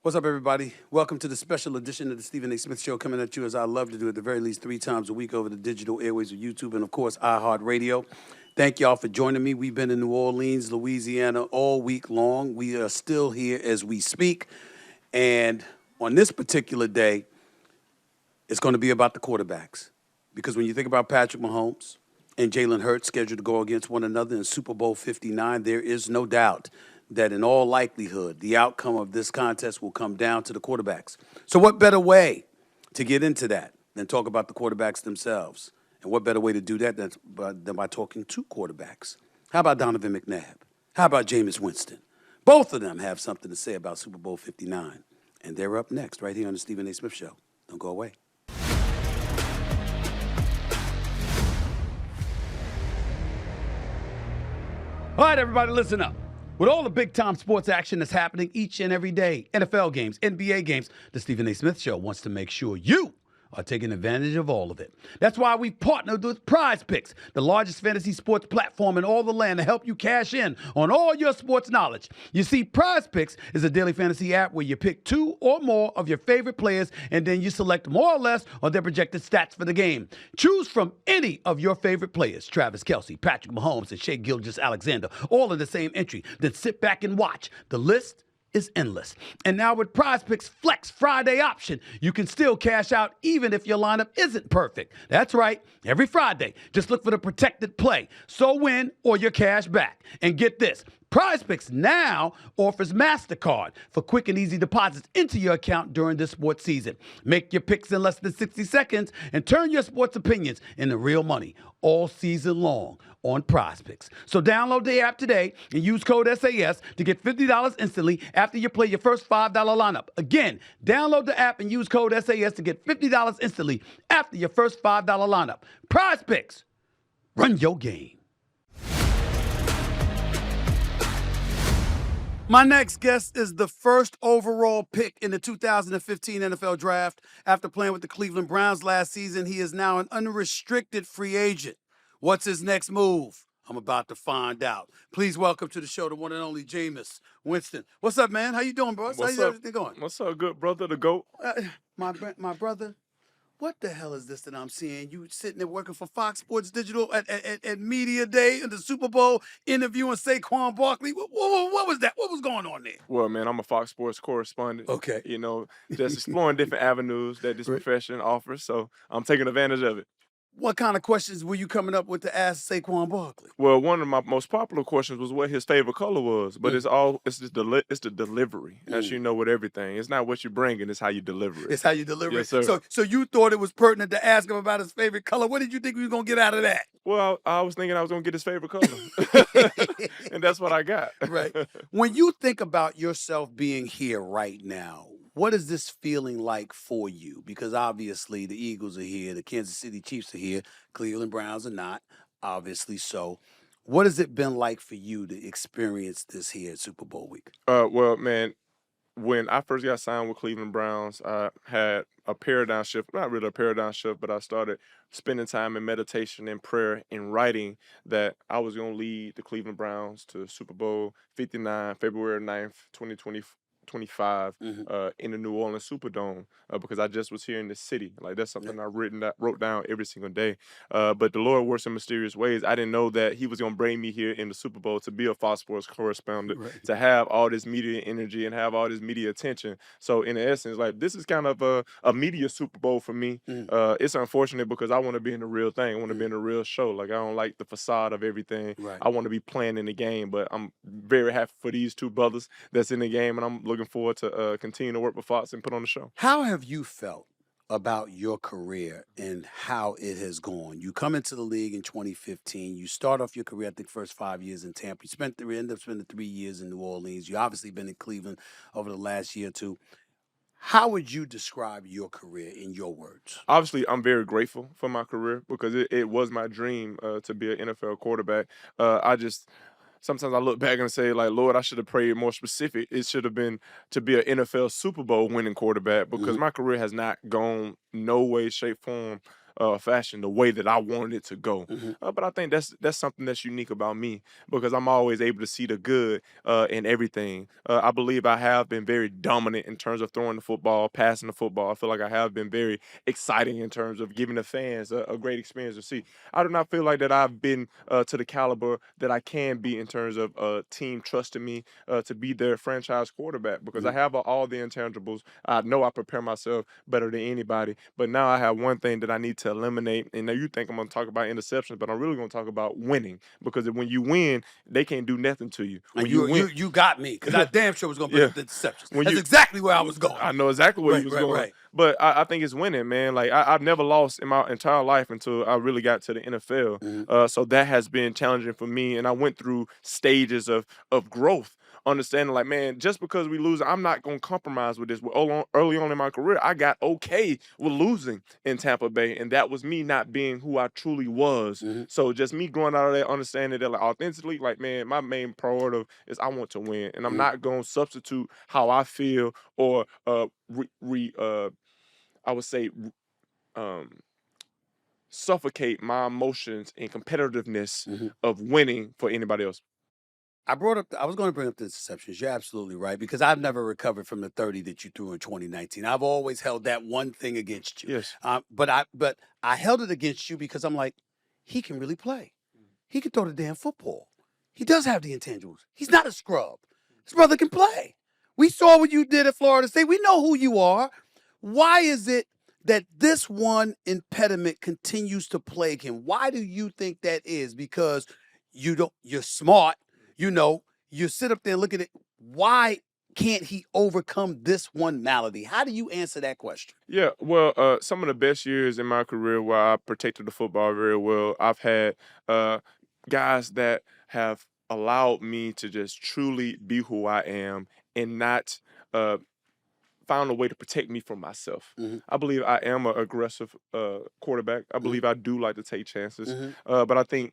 What's up, everybody? Welcome to the special edition of the Stephen A. Smith Show, coming at you as I love to do at the very least 3 times a week over the digital airways of YouTube and, of course, iHeartRadio. Thank y'all for joining me. We've been in New Orleans, Louisiana all week long. We are still here as we speak. And on this particular day, it's going to be about the quarterbacks. Because when you think about Patrick Mahomes and Jalen Hurts scheduled to go against one another in Super Bowl 59, there is no doubt that in all likelihood, the outcome of this contest will come down to the quarterbacks. So what better way to get into that than talk about the quarterbacks themselves? And what better way to do that than by talking to quarterbacks? How about Donovan McNabb? How about Jameis Winston? Both of them have something to say about Super Bowl 59. And they're up next right here on the Stephen A. Smith Show. Don't go away. All right, everybody, listen up. With all the big-time sports action that's happening each and every day, NFL games, NBA games, the Stephen A. Smith Show wants to make sure you are taking advantage of all of it. That's why we've partnered with PrizePicks, the largest fantasy sports platform in all the land, to help you cash in on all your sports knowledge. You see, PrizePicks is a daily fantasy app where you pick 2 or more of your favorite players, and then you select more or less on their projected stats for the game. Choose from any of your favorite players, Travis Kelce, Patrick Mahomes, and Shea Gilgeous-Alexander, all in the same entry. Then sit back and watch. The list is endless. And now with PrizePicks Flex Friday option, you can still cash out even if your lineup isn't perfect. That's right. Every Friday, just look for the protected play. So win or your cash back. And get this, PrizePicks now offers MasterCard for quick and easy deposits into your account during this sports season. Make your picks in less than 60 seconds and turn your sports opinions into real money all season long on PrizePicks. So download the app today and use code SAS to get $50 instantly after you play your first $5 lineup. Again, download the app and use code SAS to get $50 instantly after your first $5 lineup. PrizePicks. Run your game. My next guest is the first overall pick in the 2015 NFL Draft. After playing with the Cleveland Browns last season, he is now an unrestricted free agent. What's his next move? I'm about to find out. Please welcome to the show the one and only Jameis Winston. What's up, man? How you doing, bro? How's everything going? What's up, good brother, the GOAT? My brother, what the hell is this that I'm seeing? You sitting there working for Fox Sports Digital at Media Day in the Super Bowl, interviewing Saquon Barkley. What was that? What was going on there? Well, man, I'm a Fox Sports correspondent. Okay. You know, just exploring different avenues that this profession offers, so I'm taking advantage of it. What kind of questions were you coming up with to ask Saquon Barkley? Well, one of my most popular questions was what his favorite color was, but it's the delivery, as you know, with everything. It's not what you're bringing, it's how you deliver it. It's how you deliver Yes, it. sir. So you thought it was pertinent to ask him about his favorite color. What did you think we were going to get out of that? Well, I was thinking I was going to get his favorite color, and that's what I got. Right. When you think about yourself being here right now, what is this feeling like for you? Because obviously the Eagles are here, the Kansas City Chiefs are here, Cleveland Browns are not, obviously so. What has it been like for you to experience this here at Super Bowl week? Well, man, when I first got signed with Cleveland Browns, I had a paradigm shift, not really a paradigm shift, but I started spending time in meditation and prayer and writing that I was going to lead the Cleveland Browns to Super Bowl 59, February 9th, 2025 in the New Orleans Superdome because I just was here in the city. Like, that's something I wrote down every single day. But the Lord works in mysterious ways. I didn't know that he was going to bring me here in the Super Bowl to be a Fox Sports correspondent, to have all this media energy and have all this media attention. So in essence, like, this is kind of a media Super Bowl for me. It's unfortunate because I want to be in the real thing. I want to be in a real show. Like, I don't like the facade of everything. I want to be playing in the game, but I'm very happy for these two brothers that's in the game, and I'm looking forward to continue to work with Fox and put on the show. How have you felt about your career and how it has gone? You come into the league in 2015. You start off your career, I think, first 5 years in Tampa. You end up spending 3 years in New Orleans. You obviously been in Cleveland over the last year or two. How would you describe your career in your words? Obviously, I'm very grateful for my career because it was my dream to be an NFL quarterback. Sometimes I look back and say, like, Lord, I should have prayed more specific. It should have been to be an NFL Super Bowl winning quarterback because my career has not gone no way, shape, form fashion the way that I wanted it to go. But I think that's something that's unique about me because I'm always able to see the good in everything. I believe I have been very dominant in terms of throwing the football, passing the football. I feel like I have been very exciting in terms of giving the fans a great experience to see. I do not feel like that I've been to the caliber that I can be in terms of a team trusting me to be their franchise quarterback because I have all the intangibles. I know I prepare myself better than anybody, but now I have one thing that I need to eliminate. And now you think I'm going to talk about interceptions, but I'm really going to talk about winning because when you win, they can't do nothing to you. When you win, you got me because I damn sure was going to bring yeah. up the interceptions. When That's you, exactly where I was going. I know exactly where you was going. Right. But I think it's winning, man. Like I've never lost in my entire life until I really got to the NFL. So that has been challenging for me, and I went through stages of growth. Understanding, like, man, just because we lose, I'm not gonna compromise with this. Early on in my career, I got okay with losing in Tampa Bay, and that was me not being who I truly was. So just me going out of there, understanding that, like, authentically, like, man, my main priority is I want to win, and I'm not gonna substitute how I feel or I would say um suffocate my emotions and competitiveness of winning for anybody else. I was going to bring up the interceptions. You're absolutely right because I've never recovered from the 30 that you threw in 2019. I've always held that one thing against you. Yes. But I held it against you because I'm like, he can really play. He can throw the damn football. He does have the intangibles. He's not a scrub. His brother can play. We saw what you did at Florida State. We know who you are. Why is it that this one impediment continues to plague him? Why do you think that is? Because you're smart. You sit up there and look at it. Why can't he overcome this one malady? How do you answer that question? Yeah, well, some of the best years in my career where I protected the football very well, I've had guys that have allowed me to just truly be who I am and not found a way to protect me from myself. I believe I am an aggressive quarterback. I believe I do like to take chances. But I think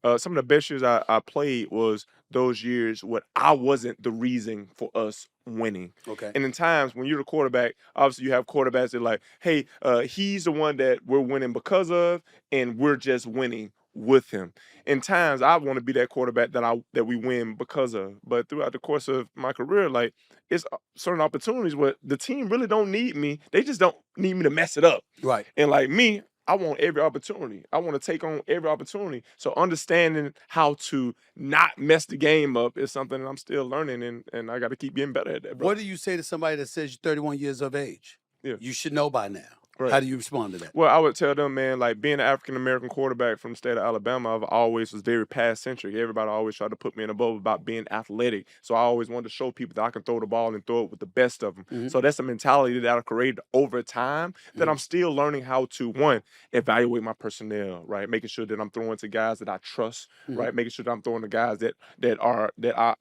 some of the best years I played was those years where I wasn't the reason for us winning. Okay. And in times when you're the quarterback, obviously you have quarterbacks that are like, hey, he's the one that we're winning because of, and we're just winning with him. In times I want to be that quarterback that we win because of. But throughout the course of my career, like it's certain opportunities where the team really don't need me. They just don't need me to mess it up. Right. And like me, I want every opportunity. I want to take on every opportunity. So understanding how to not mess the game up is something that I'm still learning, and I got to keep getting better at that, bro. What do you say to somebody that says you're 31 years of age? Yeah. You should know by now. Right. How do you respond to that? Well, I would tell them, man, like being an African-American quarterback from the state of Alabama, I've always was very pass-centric. Everybody always tried to put me in a bubble about being athletic. So I always wanted to show people that I can throw the ball and throw it with the best of them. So that's a mentality that I've created over time that I'm still learning how to, one, evaluate my personnel, right? Making sure that I'm throwing to guys that I trust, right? Making sure that I'm throwing to guys that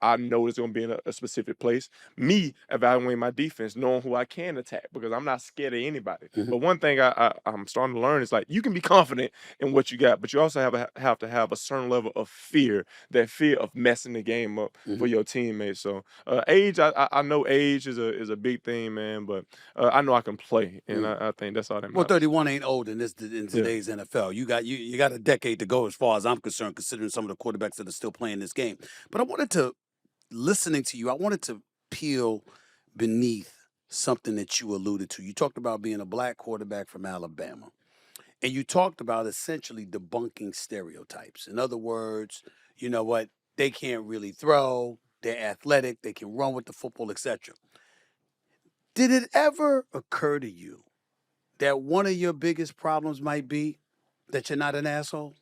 I know is going to be in a specific place. Me evaluating my defense, knowing who I can attack because I'm not scared of anybody. But one thing I'm starting to learn is like you can be confident in what you got, but you also have to have a certain level of fear, that fear of messing the game up for your teammates. So age, I know age is a big thing, man, but I know I can play, and I think that's all that matters. Well, 31 ain't old in today's NFL. You got a decade to go as far as I'm concerned, considering some of the quarterbacks that are still playing this game. But listening to you, I wanted to peel beneath something that you alluded to. You talked about being a black quarterback from Alabama. And you talked about essentially debunking stereotypes. In other words, you know what? They can't really throw. They're athletic. They can run with the football, etc. Did it ever occur to you that one of your biggest problems might be that you're not an asshole?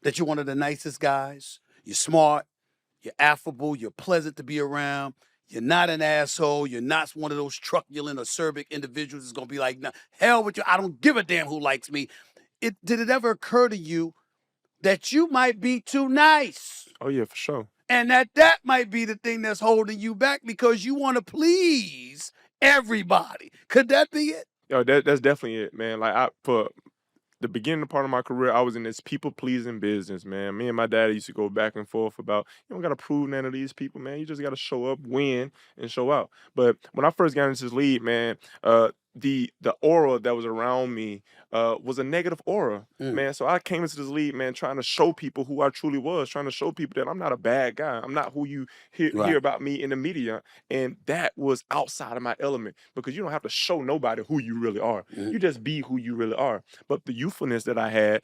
That you're one of the nicest guys? You're smart. You're affable. You're pleasant to be around. You're not an asshole. You're not one of those truculent, acerbic individuals that's going to be like, nah, hell with you. I don't give a damn who likes me. Did it ever occur to you that you might be too nice? Oh, yeah, for sure. And that might be the thing that's holding you back because you want to please everybody. Could that be it? Yo, that's definitely it, man. Like for the beginning part of my career, I was in this people-pleasing business, man. Me and my dad used to go back and forth about, you don't got to prove none of these people, man. You just got to show up, win, and show out. But when I first got into this league, man, the aura that was around me was a negative aura, man. So I came into this league, man, trying to show people who I truly was, trying to show people that I'm not a bad guy. I'm not who you hear Right. about me in the media. And that was outside of my element, because you don't have to show nobody who you really are. You just be who you really are. But the youthfulness that I had,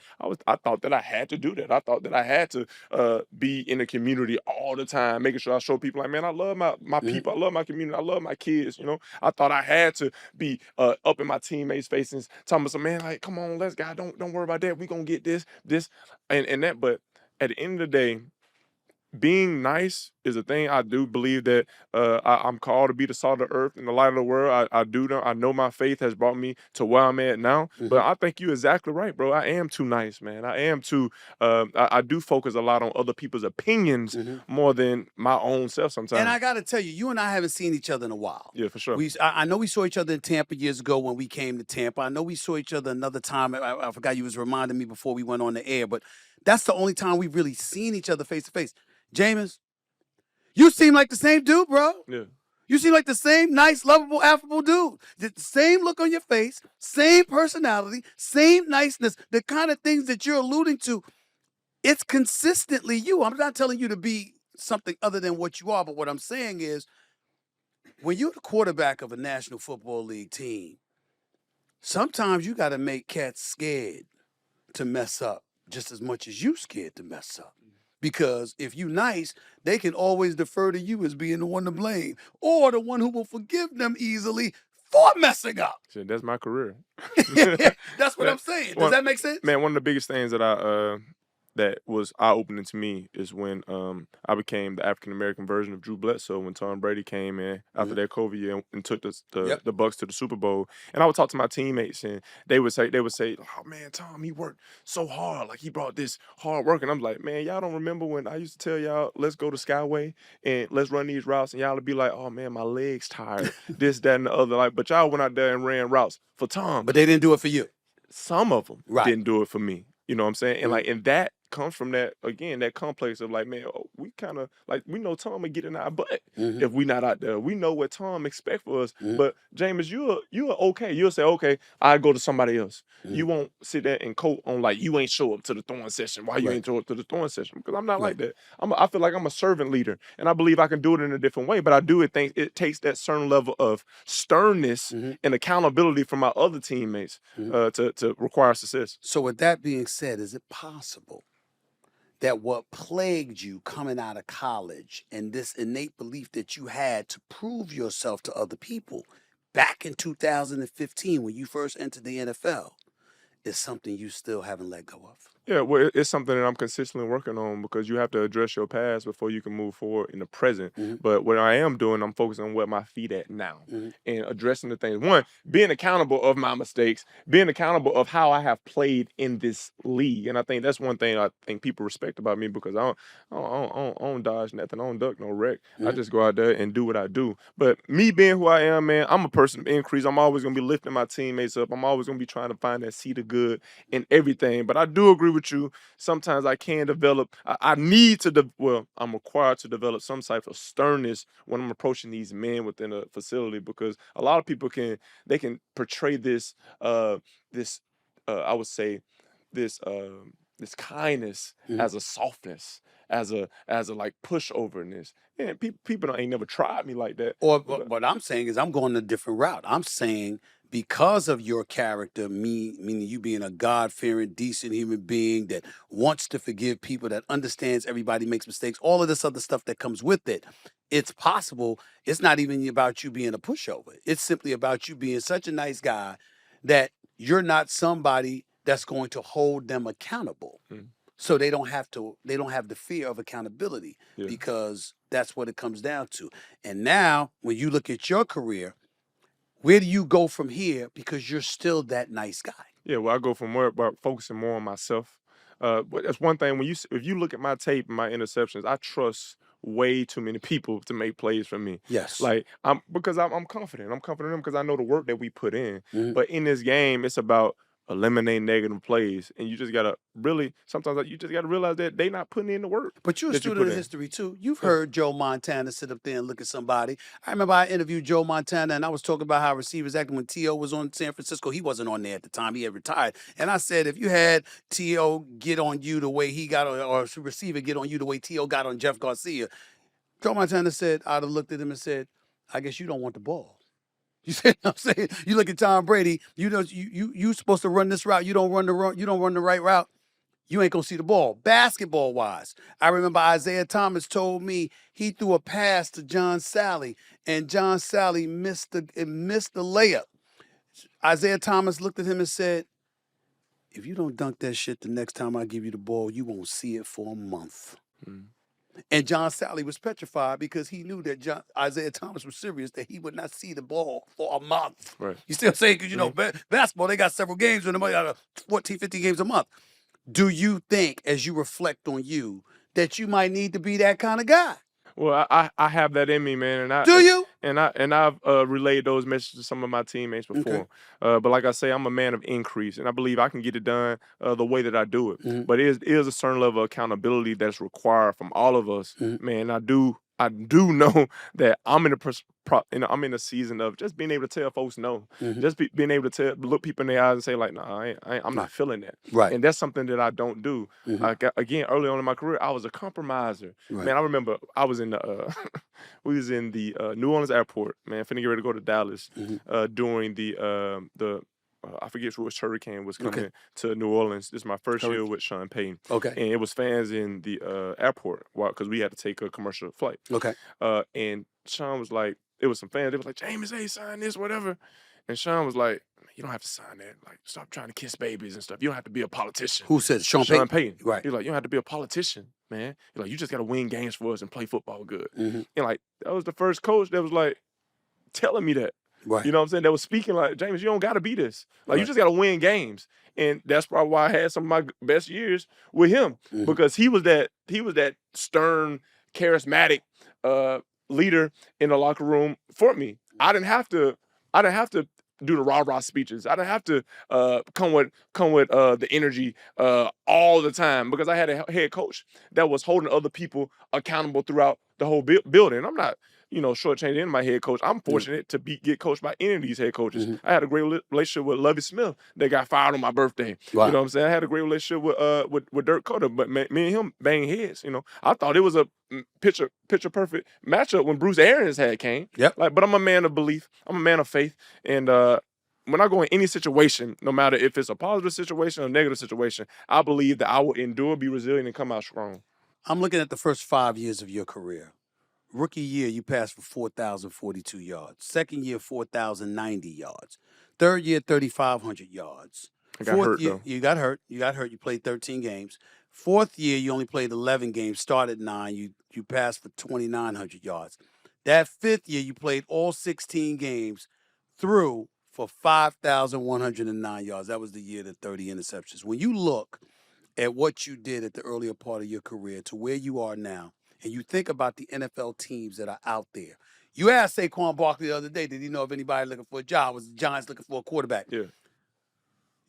I thought that I had to do that. I thought that I had to be in the community all the time, making sure I show people like, man, I love my people, I love my community, I love my kids. You know, I thought I had to be up in my teammates' faces, telling them, man, like, come on, let's go, don't worry about that. We gonna get this, and that. But at the end of the day, being nice is a thing. I do believe that I'm called to be the salt of the earth and the light of the world. I do know. I know my faith has brought me to where I'm at now. But I think you're exactly right, bro. I am too nice, man. I am too. I do focus a lot on other people's opinions more than my own self sometimes. And I got to tell you, you and I haven't seen each other in a while. Yeah, for sure. I know we saw each other in Tampa years ago when we came to Tampa. I know we saw each other another time. I forgot, you was reminding me before we went on the air. But that's the only time we've really seen each other face to face. Jameis, you seem like the same dude, bro. Yeah. You seem like the same nice, lovable, affable dude. The same look on your face, same personality, same niceness, the kind of things that you're alluding to. It's consistently you. I'm not telling you to be something other than what you are, but what I'm saying is, when you're the quarterback of a National Football League team, sometimes you got to make cats scared to mess up just as much as you scared to mess up. Because if you nice, they can always defer to you as being the one to blame, or the one who will forgive them easily for messing up. Shit, that's my career. That's what I'm saying. Does that make sense? Man, one of the biggest things that that was eye-opening to me is when I became the African-American version of Drew Bledsoe when Tom Brady came in after that COVID year and took the Bucks to the Super Bowl. And I would talk to my teammates, and they would say, oh, man, Tom, he worked so hard. Like, he brought this hard work. And I'm like, man, y'all don't remember when I used to tell y'all, let's go to Skyway and let's run these routes, and y'all would be like, oh, man, my leg's tired, this, that, and the other. Like, but y'all went out there and ran routes for Tom. But they didn't do it for you. Some of them Right. didn't do it for me. You know what I'm saying? And like, and that comes from that, again, that complex of like, man, we kind of like, we know Tom will get in our butt if we not out there. We know what Tom expect for us. But Jameis, you're okay. You'll say, okay, I go to somebody else. You won't sit there and quote on like, you ain't show up to the throwing session. Why you ain't show up to the throwing session? Because I'm not like that. I feel like I'm a servant leader, and I believe I can do it in a different way. But I do think it takes that certain level of sternness and accountability from my other teammates to require success. So with that being said, is it possible that what plagued you coming out of college and this innate belief that you had to prove yourself to other people back in 2015 when you first entered the NFL is something you still haven't let go of? Yeah, well, it's something that I'm consistently working on, because you have to address your past before you can move forward in the present. But what I am doing, I'm focusing on where my feet at now and addressing the things. One, being accountable of my mistakes, being accountable of how I have played in this league. And I think that's one thing I think people respect about me, because I don't dodge nothing. I don't duck no wreck. I just go out there and do what I do. But me being who I am, man, I'm a person of increase. I'm always going to be lifting my teammates up. I'm always going to be trying to find that seed of good in everything. But I do agree with you. Sometimes I can develop, I'm required to develop some type of sternness when I'm approaching these men within a facility, because a lot of people can portray this, I would say this kindness as a softness, as a like pushoverness. And people ain't never tried me like that. Or what I'm saying is, I'm going a different route. I'm saying, because of your character, meaning you being a God-fearing, decent human being that wants to forgive people, that understands everybody makes mistakes, all of this other stuff that comes with it, it's possible it's not even about you being a pushover. It's simply about you being such a nice guy that you're not somebody that's going to hold them accountable. So they don't have the fear of accountability, because that's what it comes down to. And now, when you look at your career, where do you go from here? Because you're still that nice guy. Yeah, well, I go from more about focusing more on myself. But that's one thing. If you look at my tape and my interceptions, I trust way too many people to make plays for me. Yes. Like because I'm confident. I'm confident in them because I know the work that we put in. But in this game, it's about eliminate negative plays, and you just gotta really sometimes you just gotta realize that they not putting in the work But you're a that you student put of in. history too. You've Yeah. heard Joe Montana sit up there and look at somebody. I remember I interviewed Joe Montana and I was talking about how receivers acted when T.O. was on San Francisco. He wasn't on there at the time. He had retired. And I said, if you had T.O. get on you the way he got on, or a receiver get on you the way T.O. got on Jeff Garcia, Joe Montana said, I'd have looked at him and said, I guess you don't want the ball. You see what I'm saying? You look at Tom Brady, you supposed to run this route. You don't run the right route. You ain't gonna see the ball. Basketball wise, I remember Isaiah Thomas told me he threw a pass to John Sally, and John Sally missed the layup. Isaiah Thomas looked at him and said, if you don't dunk that shit the next time I give you the ball, you won't see it for a month. Mm. And John Sally was petrified because he knew that Isaiah Thomas was serious, that he would not see the ball for a month. Right. You see what I'm saying? Because, you know, basketball, they got several games, and they got 14, 15 games a month. Do you think, as you reflect on you, that you might need to be that kind of guy? Well, I have that in me, man, and Do you? I've relayed those messages to some of my teammates before. Okay. But like I say, I'm a man of increase, and I believe I can get it done the way that I do it. Mhm. But it is a certain level of accountability that's required from all of us, man. I do know that I'm in I'm in a season of just being able to tell folks no, just being able to look people in their eyes and say like, nah, I'm not feeling that. Right. And that's something that I don't do. Again, early on in my career, I was a compromiser. Right. Man, I remember I was in the we was in the New Orleans airport, man, finna get ready to go to Dallas during the I forget which hurricane was coming to New Orleans. This is my first year with Sean Payton. Okay. And it was fans in the airport because we had to take a commercial flight. Okay. And Sean was like, it was some fans. They was like, Jameis, hey, sign this, whatever. And Sean was like, you don't have to sign that. Like, stop trying to kiss babies and stuff. You don't have to be a politician. Who said Sean Payton. Right. He's like, you don't have to be a politician, man. He's like, you just got to win games for us and play football good. And like, that was the first coach that was like telling me that. Right. You know what I'm saying? That was speaking like, Jameis, you don't got to be this. Like, you just got to win games. And that's probably why I had some of my best years with him because he was that stern, charismatic leader in the locker room for me. I didn't have to do the rah-rah speeches. I didn't have to come with the energy all the time because I had a head coach that was holding other people accountable throughout the whole building. I'm not, shortchanging my head coach. I'm fortunate to get coached by any of these head coaches. I had a great relationship with Lovie Smith that got fired on my birthday. Wow. You know what I'm saying? I had a great relationship with Dirk Cutter, but me and him bang heads. I thought it was a picture perfect matchup when Bruce Arians came. Yep. But I'm a man of belief. I'm a man of faith, and when I go in any situation, no matter if it's a positive situation or a negative situation, I believe that I will endure, be resilient, and come out strong. I'm looking at the first 5 years of your career. Rookie year, you passed for 4,042 yards. Second year, 4,090 yards. Third year, 3,500 yards. I got hurt, though. You got hurt. You played 13 games. Fourth year, you only played 11 games, started 9. You passed for 2,900 yards. That fifth year, you played all 16 games, threw for 5,109 yards. That was the year the 30 interceptions. When you look at what you did at the earlier part of your career to where you are now, and you think about the NFL teams that are out there. You asked Saquon Barkley the other day, did he know of anybody looking for a job? Was the Giants looking for a quarterback? Yeah.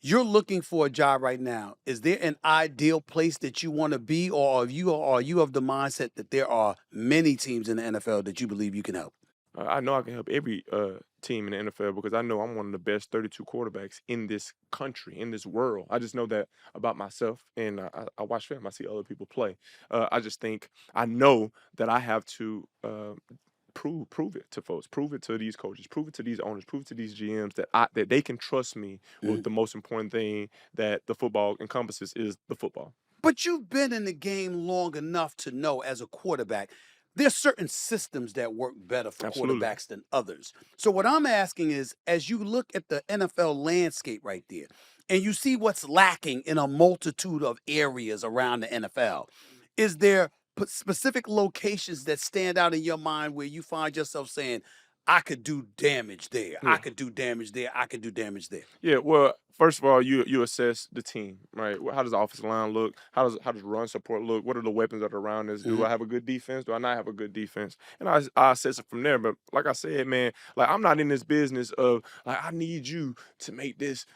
You're looking for a job right now. Is there an ideal place that you want to be, or are you of the mindset that there are many teams in the NFL that you believe you can help? I know I can help every team in the NFL because I know I'm one of the best 32 quarterbacks in this country, in this world. I just know that about myself, and I watch film. I see other people play. I just think I know that I have to prove it to folks, prove it to these coaches, prove it to these owners, prove it to these GMs that they can trust me with the most important thing that the football encompasses is the football. But you've been in the game long enough to know as a quarterback, there's certain systems that work better for quarterbacks than others. So what I'm asking is, as you look at the NFL landscape right there, and you see what's lacking in a multitude of areas around the NFL, is there specific locations that stand out in your mind where you find yourself saying, I could do damage there. I could do damage there. I could do damage there. Yeah, well, first of all, you assess the team, right? How does the offensive line look? How does run support look? What are the weapons that are around us? Do I have a good defense? Do I not have a good defense? And I assess it from there. But like I said, man, like I'm not in this business of like I need you to make this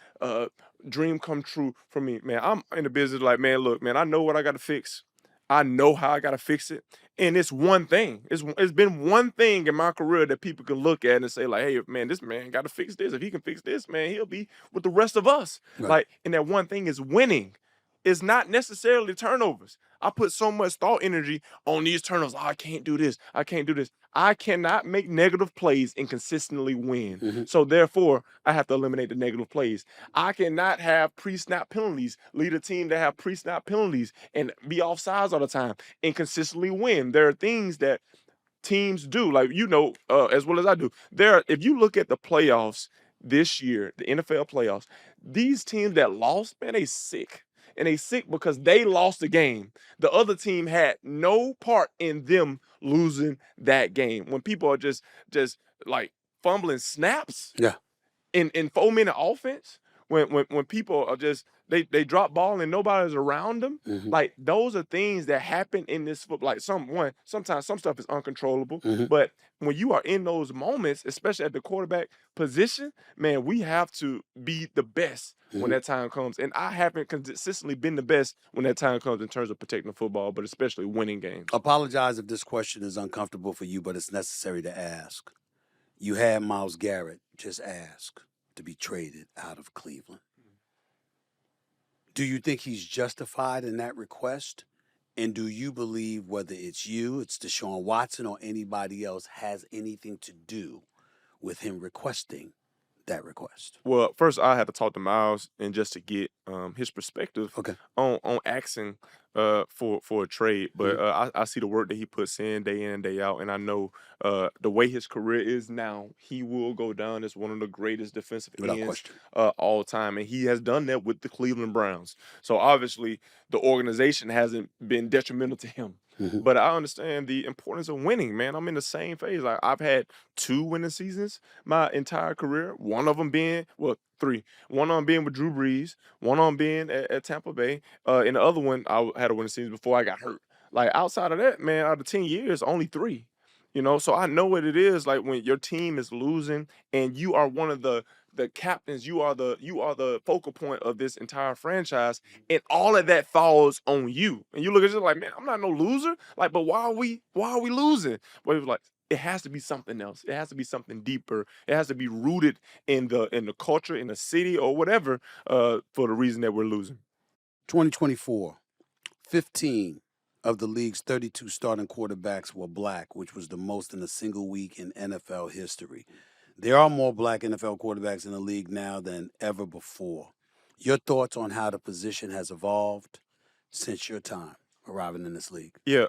dream come true for me, man. I'm in the business like, man, look, man, I know what I got to fix. I know how I got to fix it. And it's one thing. It's been one thing in my career that people can look at and say, like, hey, man, this man got to fix this. If he can fix this, man, he'll be with the rest of us. Right. Like, and that one thing is winning. It's not necessarily turnovers. I put so much thought energy on these turnovers. Oh, I can't do this. I can't do this. I cannot make negative plays and consistently win. Mm-hmm. So therefore, I have to eliminate the negative plays. I cannot have pre-snap penalties, lead a team to have pre-snap penalties and be offsides all the time and consistently win. There are things that teams do, like, as well as I do. If you look at the playoffs this year, the NFL playoffs, these teams that lost, man, they sick. And they sick because they lost the game. The other team had no part in them losing that game. When people are just like fumbling snaps, Yeah. in 4-minute offense, when people are just they drop ball and nobody's around them, Mm-hmm. like those are things that happen in this football. Like sometimes some stuff is uncontrollable, Mm-hmm. but when you are in those moments, especially at the quarterback position, man, we have to be the best when that time comes. And I haven't consistently been the best when that time comes in terms of protecting the football, but especially winning games. Apologize if this question is uncomfortable for you, but it's necessary to ask. You had Myles Garrett just ask to be traded out of Cleveland. Do you think he's justified in that request? And do you believe whether it's you, it's Deshaun Watson, or anybody else has anything to do with him requesting that request? Well, first I had to talk to Myles and just to get his perspective on asking for a trade. But I see the work that he puts in and day out, and I know the way his career is now, he will go down as one of the greatest defensive ends all time, and he has done that with the Cleveland Browns. So obviously the organization hasn't been detrimental to him. But I understand the importance of winning, man. I'm in the same phase. Like, I've had 2 winning seasons my entire career. One of them being, 3. One of them being with Drew Brees. One of them being at Tampa Bay. And the other one, I had a winning season before I got hurt. Like, outside of that, man, out of 10 years, only 3. So I know what it is like when your team is losing and you are one of the captains, you are the focal point of this entire franchise, and all of that falls on you. And you look at it like, man, I'm not no loser. Like, but why are we losing? But it was like, it has to be something else. It has to be something deeper. It has to be rooted in the culture, in the city, or whatever, for the reason that we're losing. 2024, 15 of the league's 32 starting quarterbacks were black, which was the most in a single week in NFL history. There are more black NFL quarterbacks in the league now than ever before. Your thoughts on how the position has evolved since your time arriving in this league? Yeah,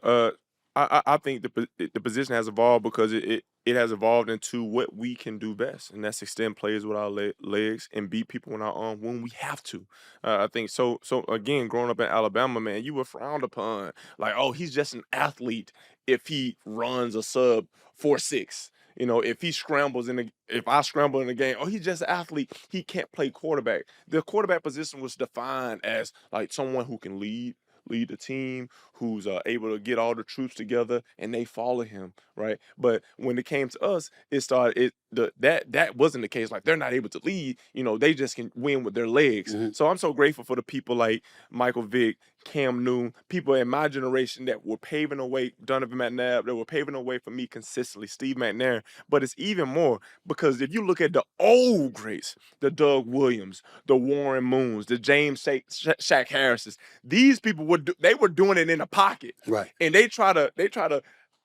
I think the position has evolved because it has evolved into what we can do best, and that's extend plays with our legs and beat people in our arm when we have to. I think so. So again, growing up in Alabama, man, you were frowned upon. Like, oh, he's just an athlete if he runs a sub 4.6. If he scrambles if I scramble in the game, oh, he's just an athlete. He can't play quarterback. The quarterback position was defined as like someone who can lead the team, who's able to get all the troops together and they follow him, right? But when it came to us, that wasn't the case. Like, they're not able to lead, they just can win with their legs. So I'm so grateful for the people like Michael Vick, Cam Newton, people in my generation that were paving the way, Donovan McNabb, that were paving the way for me consistently, Steve McNair. But it's even more because if you look at the old greats, the Doug Williams, the Warren Moons, the James Shaq Harrises, these people were doing it in a pocket, right? And they try to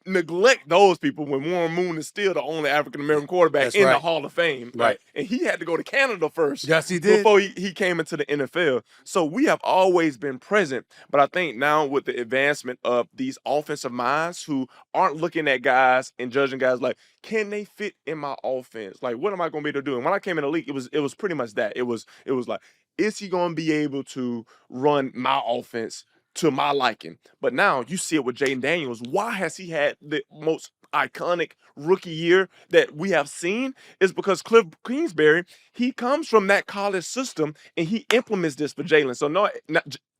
neglect those people when Warren Moon is still the only African American quarterback the Hall of Fame, right? And he had to go to Canada first, yes, he did, before he came into the NFL. So we have always been present, but I think now with the advancement of these offensive minds who aren't looking at guys and judging guys like, can they fit in my offense? Like, what am I going to be able to do? And when I came in the league, it was pretty much that. It was like, is he going to be able to run my offense to my liking? But now you see it with Jaden Daniels. Why has he had the most iconic rookie year that we have seen? Is because Cliff Kingsbury, he comes from that college system and he implements this for Jalen. So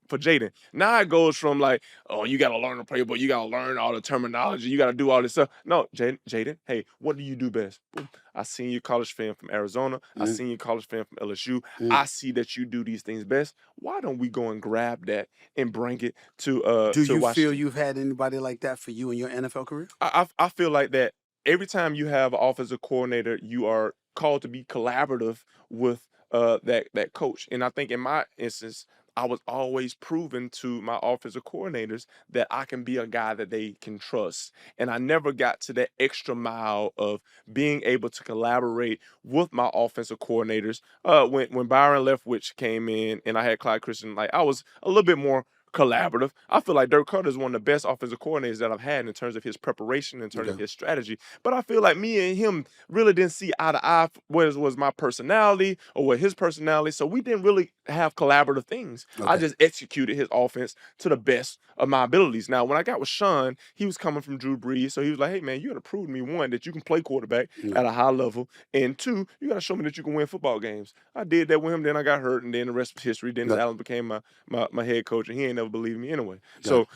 for Jaden. Now it goes from like, oh, you got to learn the playbook, you got to learn all the terminology, you got to do all this stuff. No, Jaden, hey, what do you do best? Boom. I seen you college fan from Arizona. I seen you college fan from LSU. I see that you do these things best. Why don't we go and grab that and bring it to Do you feel Washington? you've had anybody like that for you in your NFL career? I feel like that every time you have an offensive coordinator, you are called to be collaborative with that coach. And I think in my instance, I was always proven to my offensive coordinators that I can be a guy that they can trust. And I never got to that extra mile of being able to collaborate with my offensive coordinators. When Byron Leftwich came in and I had Clyde Christian, like I was a little bit more collaborative. I feel like Dirk Cutter is one of the best offensive coordinators that I've had in terms of his preparation, in terms of his strategy. But I feel like me and him really didn't see eye to eye what was my personality or what his personality. So we didn't really have collaborative things. I just executed his offense to the best of my abilities. Now, when I got with Sean, he was coming from Drew Brees. So he was like, hey, man, you got to prove to me, one, that you can play quarterback at a high level. And two, you got to show me that you can win football games. I did that with him. Then I got hurt. And then the rest was history. Dennis Allen became my head coach. And he ain't never believed me anyway. So,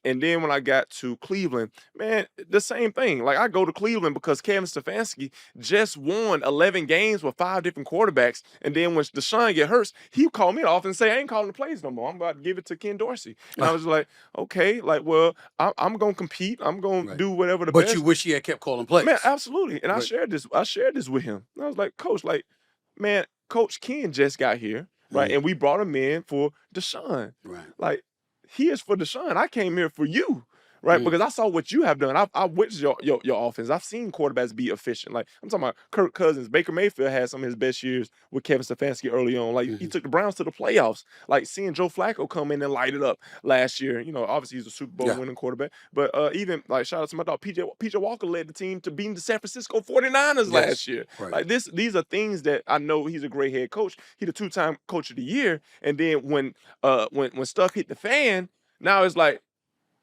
and then when I got to Cleveland, man, the same thing. Like I go to Cleveland because Kevin Stefanski just won 11 games with 5 different quarterbacks. And then when Deshaun get hurt, he called me off and say, I ain't calling the plays no more. I'm about to give it to Ken Dorsey. And I was like, okay, like, well, I'm going to compete. I'm going to do whatever the best. But you wish he had kept calling plays. Man, absolutely. And I shared this with him. And I was like, Coach, like, man, Coach Ken just got here, right? And we brought him in for Deshaun. Right. Like, he is for Deshaun. I came here for you, right? Because I saw what you have done. I witnessed your offense. I've seen quarterbacks be efficient. Like, I'm talking about Kirk Cousins. Baker Mayfield had some of his best years with Kevin Stefanski early on. Like, he took the Browns to the playoffs. Like, seeing Joe Flacco come in and light it up last year. You know, obviously he's a Super Bowl winning quarterback. But even, like, shout out to my dog, PJ Walker led the team to beating the San Francisco 49ers last year. Right. Like, these are things that I know he's a great head coach. He's a 2-time coach of the year. And then when stuff hit the fan, now it's like,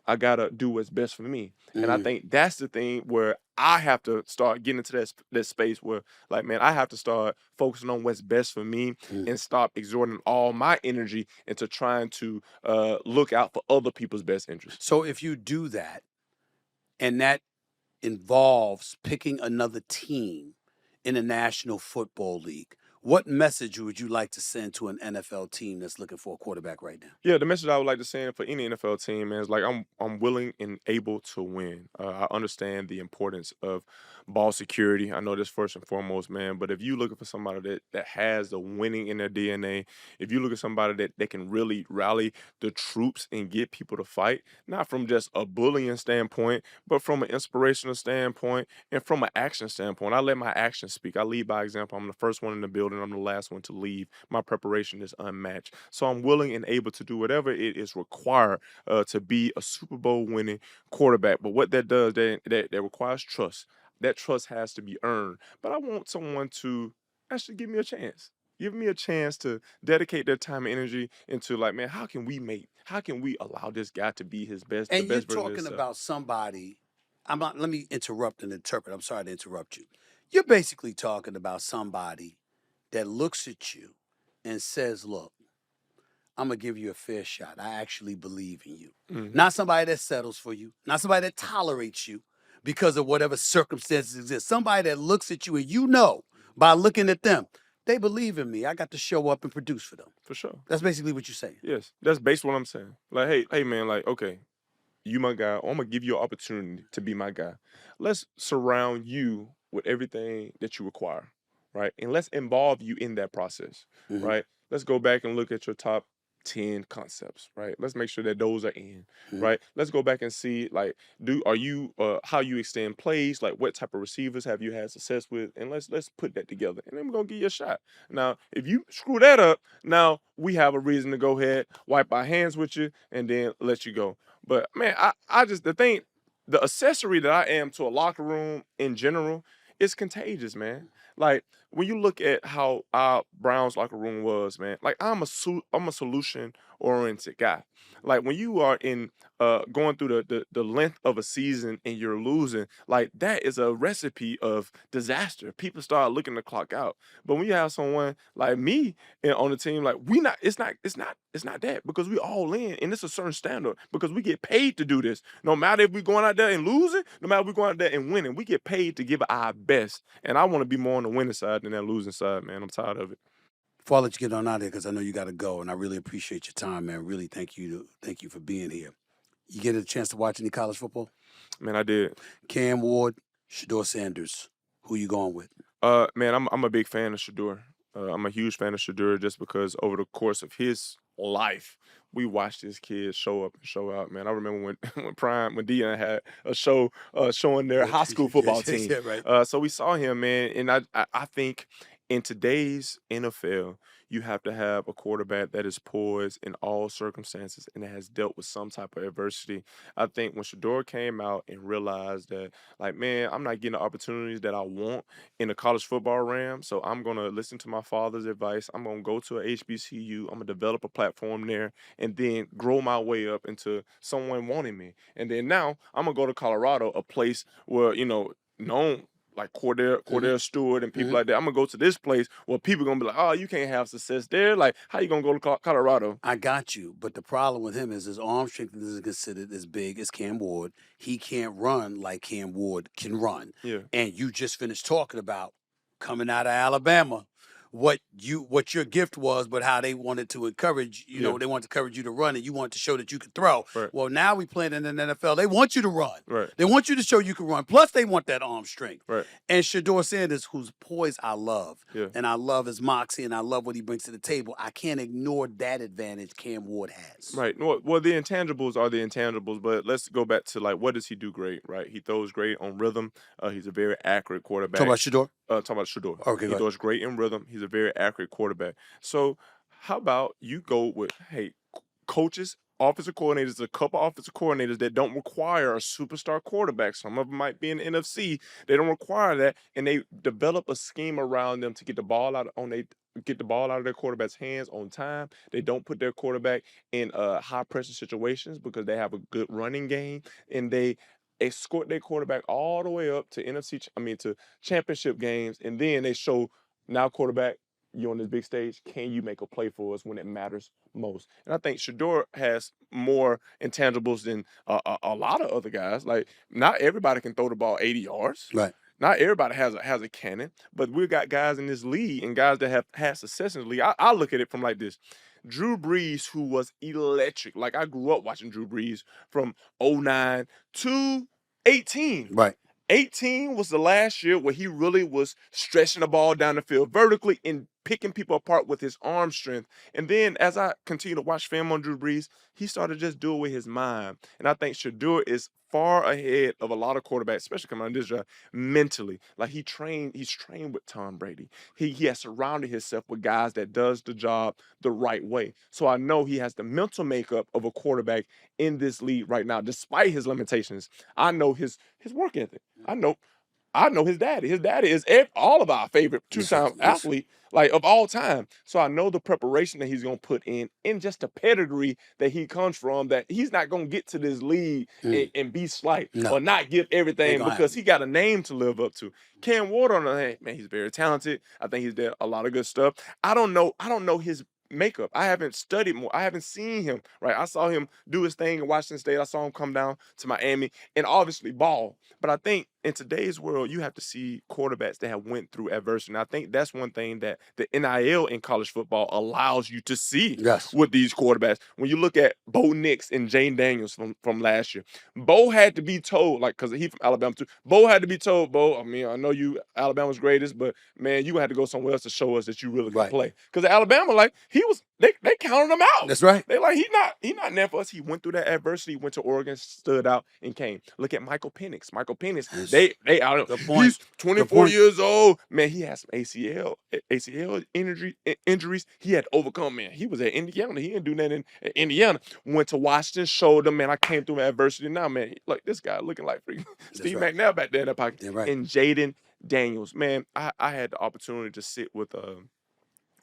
I gotta do what's best for me. And I think that's the thing where I have to start getting into that space where, like, man, I have to start focusing on what's best for me and stop exerting all my energy into trying to look out for other people's best interests. So if you do that, and that involves picking another team in the National Football League, what message would you like to send to an NFL team that's looking for a quarterback right now? Yeah, the message I would like to send for any NFL team, man, is like I'm willing and able to win. I understand the importance of ball security. I know this first and foremost, man. But if you looking for somebody that has the winning in their DNA, if you look at somebody that can really rally the troops and get people to fight, not from just a bullying standpoint, but from an inspirational standpoint and from an action standpoint, I let my actions speak. I lead by example. I'm the first one in the building. I'm the last one to leave. My preparation is unmatched. So I'm willing and able to do whatever it is required to be a Super Bowl winning quarterback. But what that does, that requires trust. That trust has to be earned. But I want someone to actually give me a chance. Give me a chance to dedicate their time and energy into, like, man, how can we allow this guy to be his best? And the best you're talking about somebody, let me interrupt and interpret. I'm sorry to interrupt you. You're basically talking about somebody that looks at you and says, look, I'm going to give you a fair shot. I actually believe in you. Not somebody that settles for you. Not somebody that tolerates you because of whatever circumstances exist. Somebody that looks at you and you know by looking at them, they believe in me. I got to show up and produce for them. For sure. That's basically what you're saying. Yes, that's basically what I'm saying. Like, hey, man, like, okay, you my guy. I'm going to give you an opportunity to be my guy. Let's surround you with everything that you require, right? And let's involve you in that process, right? Let's go back and look at your top 10 concepts, right? Let's make sure that those are in, right? Let's go back and see, like, how you extend plays, like what type of receivers have you had success with, and let's put that together, and then we're gonna give you a shot. Now, if you screw that up, now we have a reason to go ahead, wipe our hands with you, and then let you go. But man, I just the accessory that I am to a locker room in general is contagious, man. Like when you look at how our Browns locker room was, man, like I'm a solution oriented guy. Like when you are in going through the length of a season and you're losing, like that is a recipe of disaster. People start looking to clock out. But when you have someone like me on the team, like it's not that, because we all in, and it's a certain standard because we get paid to do this. No matter if we going out there and losing, no matter if we going out there and winning, we get paid to give our best. And I want to be more on the winning side than that losing side, man. I'm tired of it. Before I let you get on out of here, because I know you got to go, and I really appreciate your time, man. Really thank you for being here. You get a chance to watch any college football? Man, I did. Cam Ward, Shador Sanders. Who you going with? Man, I'm a big fan of Shador. I'm a huge fan of Shador just because over the course of his life, we watched this kid show up and show out, man. I remember when Deion had a show showing their high school football team. Yeah, right. So we saw him, man, and I think in today's NFL, you have to have a quarterback that is poised in all circumstances and that has dealt with some type of adversity. I think when Shador came out and realized that, like, man, I'm not getting the opportunities that I want in the college football realm, so I'm going to listen to my father's advice. I'm going to go to a HBCU. I'm going to develop a platform there and then grow my way up into someone wanting me. And then now I'm going to go to Colorado, a place where, known like Cordell Stewart and people like that. I'm gonna go to this place where people gonna be like, "Oh, you can't have success there. Like, how you gonna go to Colorado?" I got you, but the problem with him is his arm strength isn't considered as big as Cam Ward. He can't run like Cam Ward can run. Yeah. And you just finished talking about coming out of Alabama, what your gift was, but how they wanted to encourage, they wanted to encourage you to run, and you wanted to show that you could throw. Right. Well, now we playing in the NFL. They want you to run. Right. They want you to show you can run. Plus, they want that arm strength. Right. And Shador Sanders, whose poise I love, Yeah. and I love his moxie, and I love what he brings to the table. I can't ignore that advantage Cam Ward has. Right. Well, the intangibles are the intangibles, but let's go back to, like, what does he do great, right? He throws great on rhythm. He's a very accurate quarterback. Talk about Shador? Talking about Shador. Okay, he throws great in rhythm. He's a very accurate quarterback. So how about you go with, hey, coaches, offensive coordinators, a couple offensive coordinators that don't require a superstar quarterback. Some of them might be in the NFC. They don't require that, and they develop a scheme around them to get the ball out of their quarterback's hands on time. They don't put their quarterback in high pressure situations because they have a good running game, and they escort their quarterback all the way up to to championship games, and then they show, now quarterback, you're on this big stage. Can you make a play for us when it matters most? And I think Shador has more intangibles than a lot of other guys. Like, not everybody can throw the ball 80 yards. Right. Not everybody has a cannon, but we've got guys in this league and guys that have had success in the league. I look at it from like this. Drew Brees, who was electric. Like, I grew up watching Drew Brees from 09 to 18. Right. 18 was the last year where he really was stretching the ball down the field vertically and picking people apart with his arm strength. And then as I continue to watch film on Drew Brees, he started to just do it with his mind. And I think Shador is far ahead of a lot of quarterbacks, especially coming out of this draft, mentally. Like, he's trained with Tom Brady. He has surrounded himself with guys that does the job the right way. So I know he has the mental makeup of a quarterback in this league right now, despite his limitations. I know his work ethic. I know his daddy. His daddy is all of our favorite two-time athlete, like, of all time. So I know the preparation that he's going to put in just the pedigree that he comes from, that he's not going to get to this league and be slight or not give everything because he got a name to live up to. Cam Ward, on the other hand, man, he's very talented. I think he's done a lot of good stuff. I don't know his makeup. I haven't studied more. I haven't seen him, right? I saw him do his thing in Washington State. I saw him come down to Miami and obviously ball. But I think in today's world, you have to see quarterbacks that have went through adversity. And I think that's one thing that the NIL in college football allows you to see with these quarterbacks. When you look at Bo Nix and Jane Daniels from last year, Bo had to be told, like, because he's from Alabama too, Bo had to be told, Bo, I mean, I know you Alabama's greatest, but, man, you had to go somewhere else to show us that you really can play. Because Alabama, like, they counted him out. That's right. They like, he's not there for us. He went through that adversity, went to Oregon, stood out, and came. Look at Michael Penix. Michael Penix, they out. He's 24 years old. Man, he has some ACL injuries. He had to overcome, man. He was at Indiana. He didn't do nothing in Indiana. Went to Washington, showed them, man, I came through adversity. Now, man, like, this guy looking like freaking Steve McNabb back there in that pocket. Yeah, right. And Jaden Daniels. Man, I had the opportunity to sit with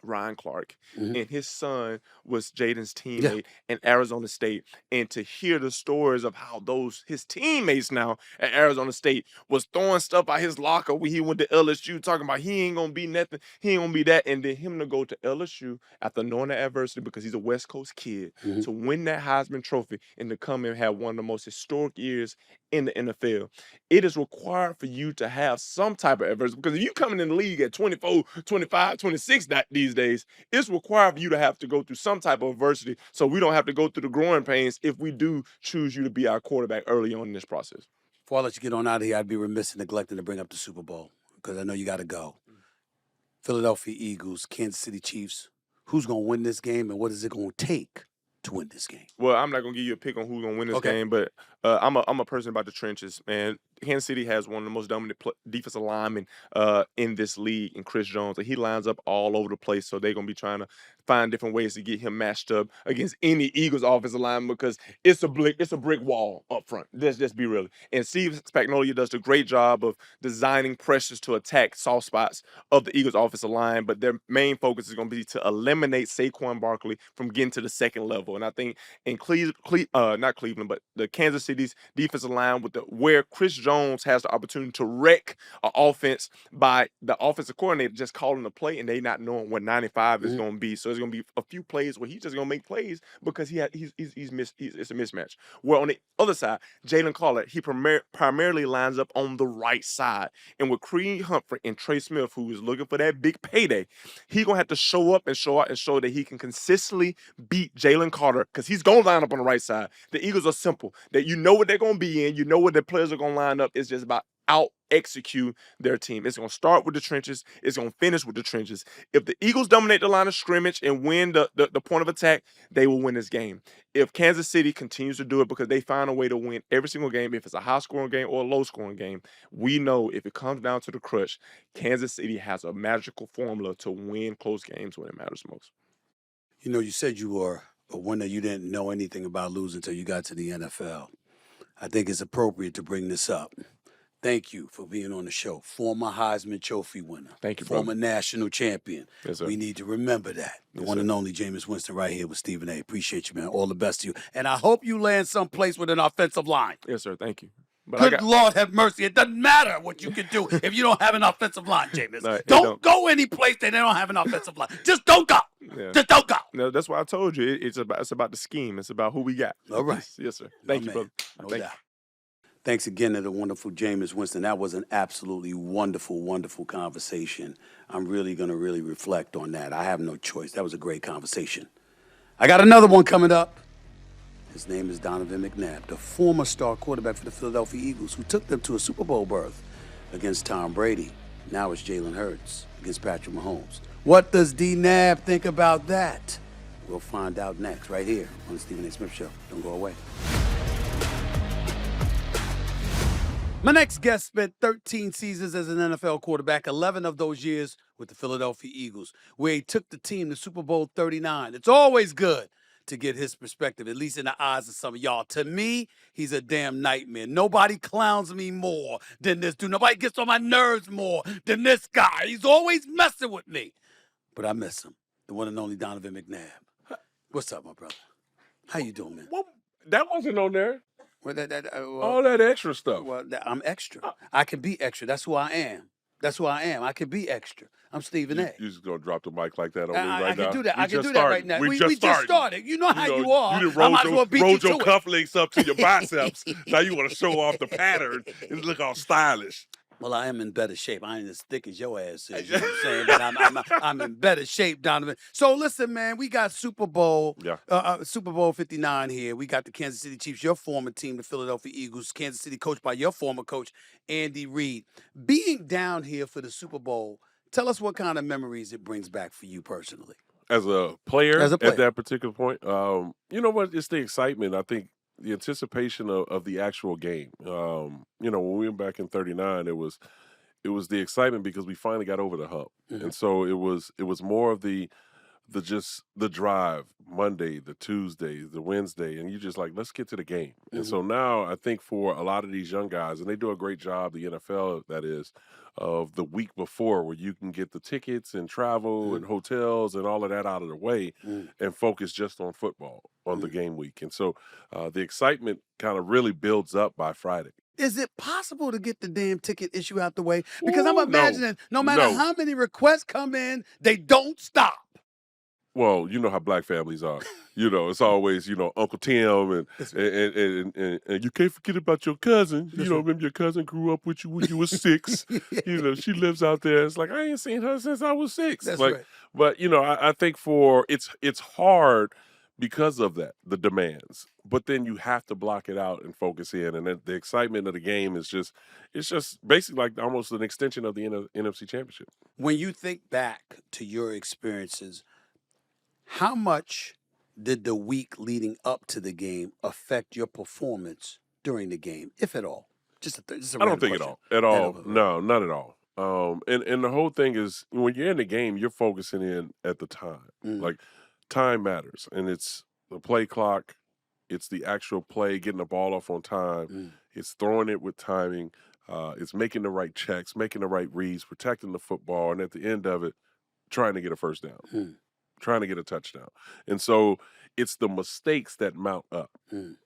Ryan Clark, Mhm. and his son was Jaden's Yeah. teammate in Arizona State. And to hear the stories of how his teammates now at Arizona State was throwing stuff out his locker when he went to LSU, talking about he ain't gonna be nothing, he ain't gonna be that, and then him to go to LSU after knowing the adversity because he's a West Coast kid Mhm. to win that Heisman Trophy and to come and have one of the most historic years in the NFL. It is required for you to have some type of adversity because if you coming in the league at 24, 25, 26 these days, it's required for you to have to go through some type of adversity so we don't have to go through the growing pains if we do choose you to be our quarterback early on in this process. Before I let you get on out of here, I'd be remiss in neglecting to bring up the Super Bowl because I know you got to go. Philadelphia Eagles, Kansas City Chiefs. Who's going to win this game, and what is it going to take to win this game? Well, I'm not gonna give you a pick on who's gonna win this game, but I'm a person about the trenches, man. Kansas City has one of the most dominant defensive linemen in this league, in Chris Jones, and he lines up all over the place. So they're gonna be trying to find different ways to get him matched up against any Eagles offensive lineman because it's a brick wall up front. Let's just be real. And Steve Spagnuolo does a great job of designing pressures to attack soft spots of the Eagles offensive line, but their main focus is gonna be to eliminate Saquon Barkley from getting to the second level. And I think in not Cleveland, but the Kansas City's defensive line where Chris Jones has the opportunity to wreck an offense by the offensive coordinator just calling the play and they not knowing what 95 is going to be. So it's going to be a few plays where he's just going to make plays because it's a mismatch. Where on the other side, Jalen Carter, he primarily lines up on the right side. And with Creed Humphrey and Trey Smith, who is looking for that big payday, he's going to have to show up and show out and show that he can consistently beat Jalen Carter because he's going to line up on the right side. The Eagles are simple. That you know what they're going to be in. You know what their players are going to line up. It's just about out-execute their team. It's going to start with the trenches. It's going to finish with the trenches. If the Eagles dominate the line of scrimmage and win the point of attack, they will win this game. If Kansas City continues to do it because they find a way to win every single game, if it's a high-scoring game or a low-scoring game, we know if it comes down to the crunch, Kansas City has a magical formula to win close games when it matters most. You know, you said you were a winner. You didn't know anything about losing until you got to the NFL. I think it's appropriate to bring this up. Thank you for being on the show. Former Heisman Trophy winner. Thank you, Former brother. national champion. Yes, sir. We need to remember that. The Yes, one sir. and only Jameis Winston right here with Stephen A. Appreciate you, man. All the best to you. And I hope you land someplace with an offensive line. Yes, sir. Thank you. But Good Lord have mercy. It doesn't matter what you can do if you don't have an offensive line, Jameis. No, don't go any place that they don't have an offensive line. Just don't go. Yeah. Just don't go. No, that's why I told you. It's about the scheme. It's about who we got. All right. Yes, sir. Thank you, man. brother. No Thank doubt. Thanks again to the wonderful Jameis Winston. That was an absolutely wonderful, wonderful conversation. I'm really going to reflect on that. I have no choice. That was a great conversation. I got another one coming up. His name is Donovan McNabb, the former star quarterback for the Philadelphia Eagles, who took them to a Super Bowl berth against Tom Brady. Now it's Jalen Hurts against Patrick Mahomes. What does D-Nab think about that? We'll find out next, right here on the Stephen A. Smith Show. Don't go away. My next guest spent 13 seasons as an NFL quarterback, 11 of those years with the Philadelphia Eagles, where he took the team to Super Bowl 39. It's always good to get his perspective, at least in the eyes of some of y'all. To me, he's a damn nightmare. Nobody clowns me more than this dude. Nobody gets on my nerves more than this guy. He's always messing with me. But I miss him. The one and only Donovan McNabb. What's up, my brother? How you doing, man? Well, that wasn't on there. Well, All that extra stuff. Well, I'm extra. I can be extra. That's who I am. That's who I am. I can be extra. I'm Stephen A. You just gonna drop the mic like that on me right I now? can do that. We I can just do that right started. now. We We just started. You know how you are. You done I might as well beat you rolled to your it. cufflinks up to your biceps. Now you want to show off the pattern and look all stylish. Well, I am in better shape. I ain't as thick as your ass is. You know what I'm saying? But I'm in better shape, Donovan. So listen, man, we got Super Bowl 59 here. We got the Kansas City Chiefs, your former team, the Philadelphia Eagles. Kansas City coached by your former coach, Andy Reid. Being down here for the Super Bowl, tell us what kind of memories it brings back for you personally. As a player, As a player. at that particular point, you know what? It's the excitement. I think the anticipation of the actual game. You know, when we went back in '39, it was the excitement because we finally got over the hump, Mhm. and so it was more of the the drive, Monday, the Tuesday, the Wednesday, and you just like, let's get to the game. And Mhm. so now I think for a lot of these young guys, and they do a great job, the NFL that is, of the week before where you can get the tickets and travel Mhm. and hotels and all of that out of the way Mhm. and focus just on football on the Mhm. game week. And so the excitement kind of really builds up by Friday. Is it possible to get the damn ticket issue out the way? Because I'm Ooh, no, imagining no matter no. how many requests come in, they don't stop. Well, you know how black families are. It's always, Uncle Tim and That's right. and you can't forget about your cousin. That's right. Remember your cousin grew up with you when you were 6. She lives out there. It's like I ain't seen her since I was 6. That's Like, right. but I think for it's hard because of that, the demands. But then you have to block it out and focus in. And then the excitement of the game is just basically like almost an extension of the NFC Championship. When you think back to your experiences, how much did the week leading up to the game affect your performance during the game, if at all? Just a I don't random think question. at all. Right. No, not at all. And the whole thing is when you're in the game, you're focusing in at the time. Mm. Like time matters, and it's the play clock. It's the actual play, getting the ball off on time. Mm. It's throwing it with timing. It's making the right checks, making the right reads, protecting the football, and at the end of it, trying to get a first down, Mm. trying to get a touchdown. And so it's the mistakes that mount up. Mm.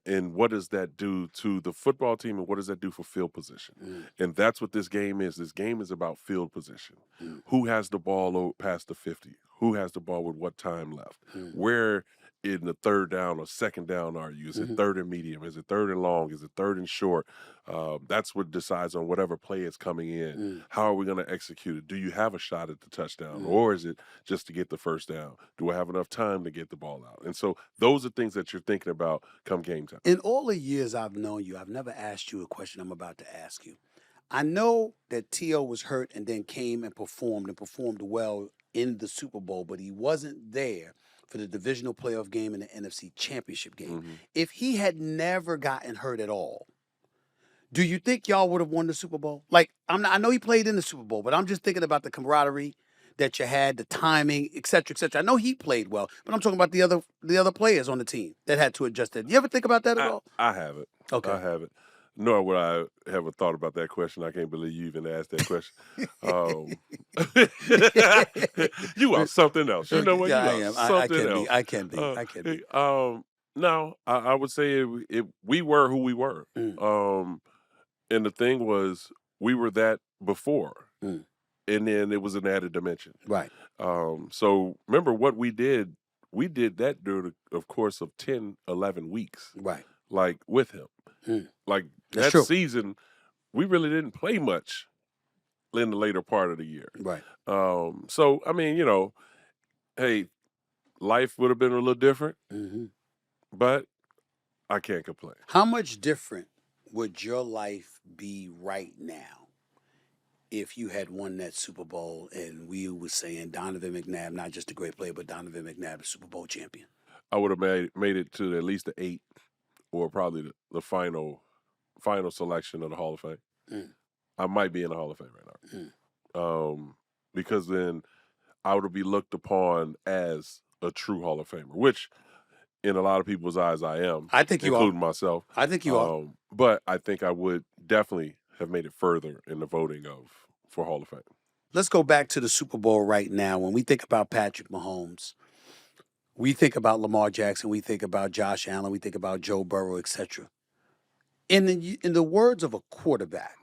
And what does that do to the football team, and what does that do for field position? Mm. And that's what this game is. This game is about field position. Mm. Who has the ball past the 50? Who has the ball with what time left? Mm. Where in the third down or second down are you? Is it third and medium? Is it third and long? Is it third and short? That's what decides on whatever play is coming in. Mm. How are we going to execute it? Do you have a shot at the touchdown, Mm. or is it just to get the first down? Do I have enough time to get the ball out? And so those are things that you're thinking about come game time. In all the years I've known you, I've never asked you a question I'm about to ask you. I know that T.O. was hurt and then came and performed well in the Super Bowl, but he wasn't there for the divisional playoff game and the NFC Championship game. Mhm. If he had never gotten hurt at all, do you think y'all would have won the Super Bowl? Like, I know he played in the Super Bowl, but I'm just thinking about the camaraderie that you had, the timing, et cetera, et cetera. I know he played well, but I'm talking about the other players on the team that had to adjust that. You ever think about that at all? I haven't. Okay. I haven't. Nor would I ever thought about that question. I can't believe you even asked that question. You are something else. You know what? You Yeah, I are am. something else. I can be. I can be. No, I would say we were who we were. Mm. And the thing was, we were that before. Mm. And then it was an added dimension. Right. So remember what we did that during the course of 10, 11 weeks. Right. Like with him. Mm. Like That's that true. season, we really didn't play much in the later part of the year. Right. So I mean, hey, life would have been a little different, Mm-hmm. but I can't complain. How much different would your life be right now if you had won that Super Bowl and we were saying Donovan McNabb, not just a great player, but Donovan McNabb, the Super Bowl champion? I would have made it to at least the 8 or probably the final selection of the Hall of Fame. Mm. I might be in the Hall of Fame right now. Because then I would be looked upon as a true Hall of Famer, which in a lot of people's eyes I am. I think you including are. myself. I think you are. But I think I would definitely have made it further in the voting for Hall of Fame. Let's go back to the Super Bowl right now. When we think about Patrick Mahomes, we think about Lamar Jackson, we think about Josh Allen, we think about Joe Burrow, etc. In the words of a quarterback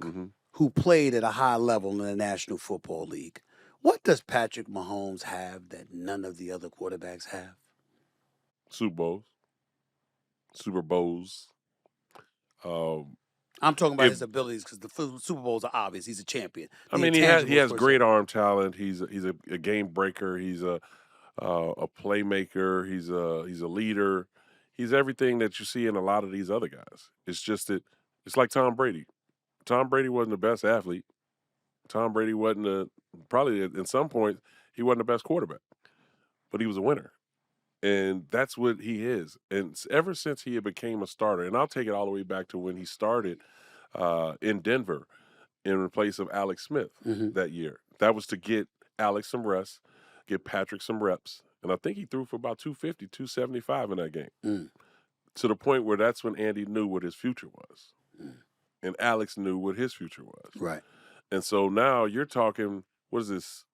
who played at a high level in the National Football League, what does Patrick Mahomes have that none of the other quarterbacks have? Super Bowls. I'm talking about his abilities because the Super Bowls are obvious. He's a champion. I mean, he has great arm talent. He's a game breaker. He's a playmaker. He's a leader. He's everything that you see in a lot of these other guys. It's just that it's like Tom Brady. Tom Brady wasn't the best athlete. Tom Brady wasn't probably at some point he wasn't the best quarterback, but he was a winner. And that's what he is. And ever since he became a starter, and I'll take it all the way back to when he started in Denver in place of Alex Smith that year. That was to get Alex some rest. get Patrick some reps. And I think he threw for about 250, 275 in that game. To the point where that's when Andy knew what his future was. And Alex knew what his future was. Right. And so now you're talking, what is this,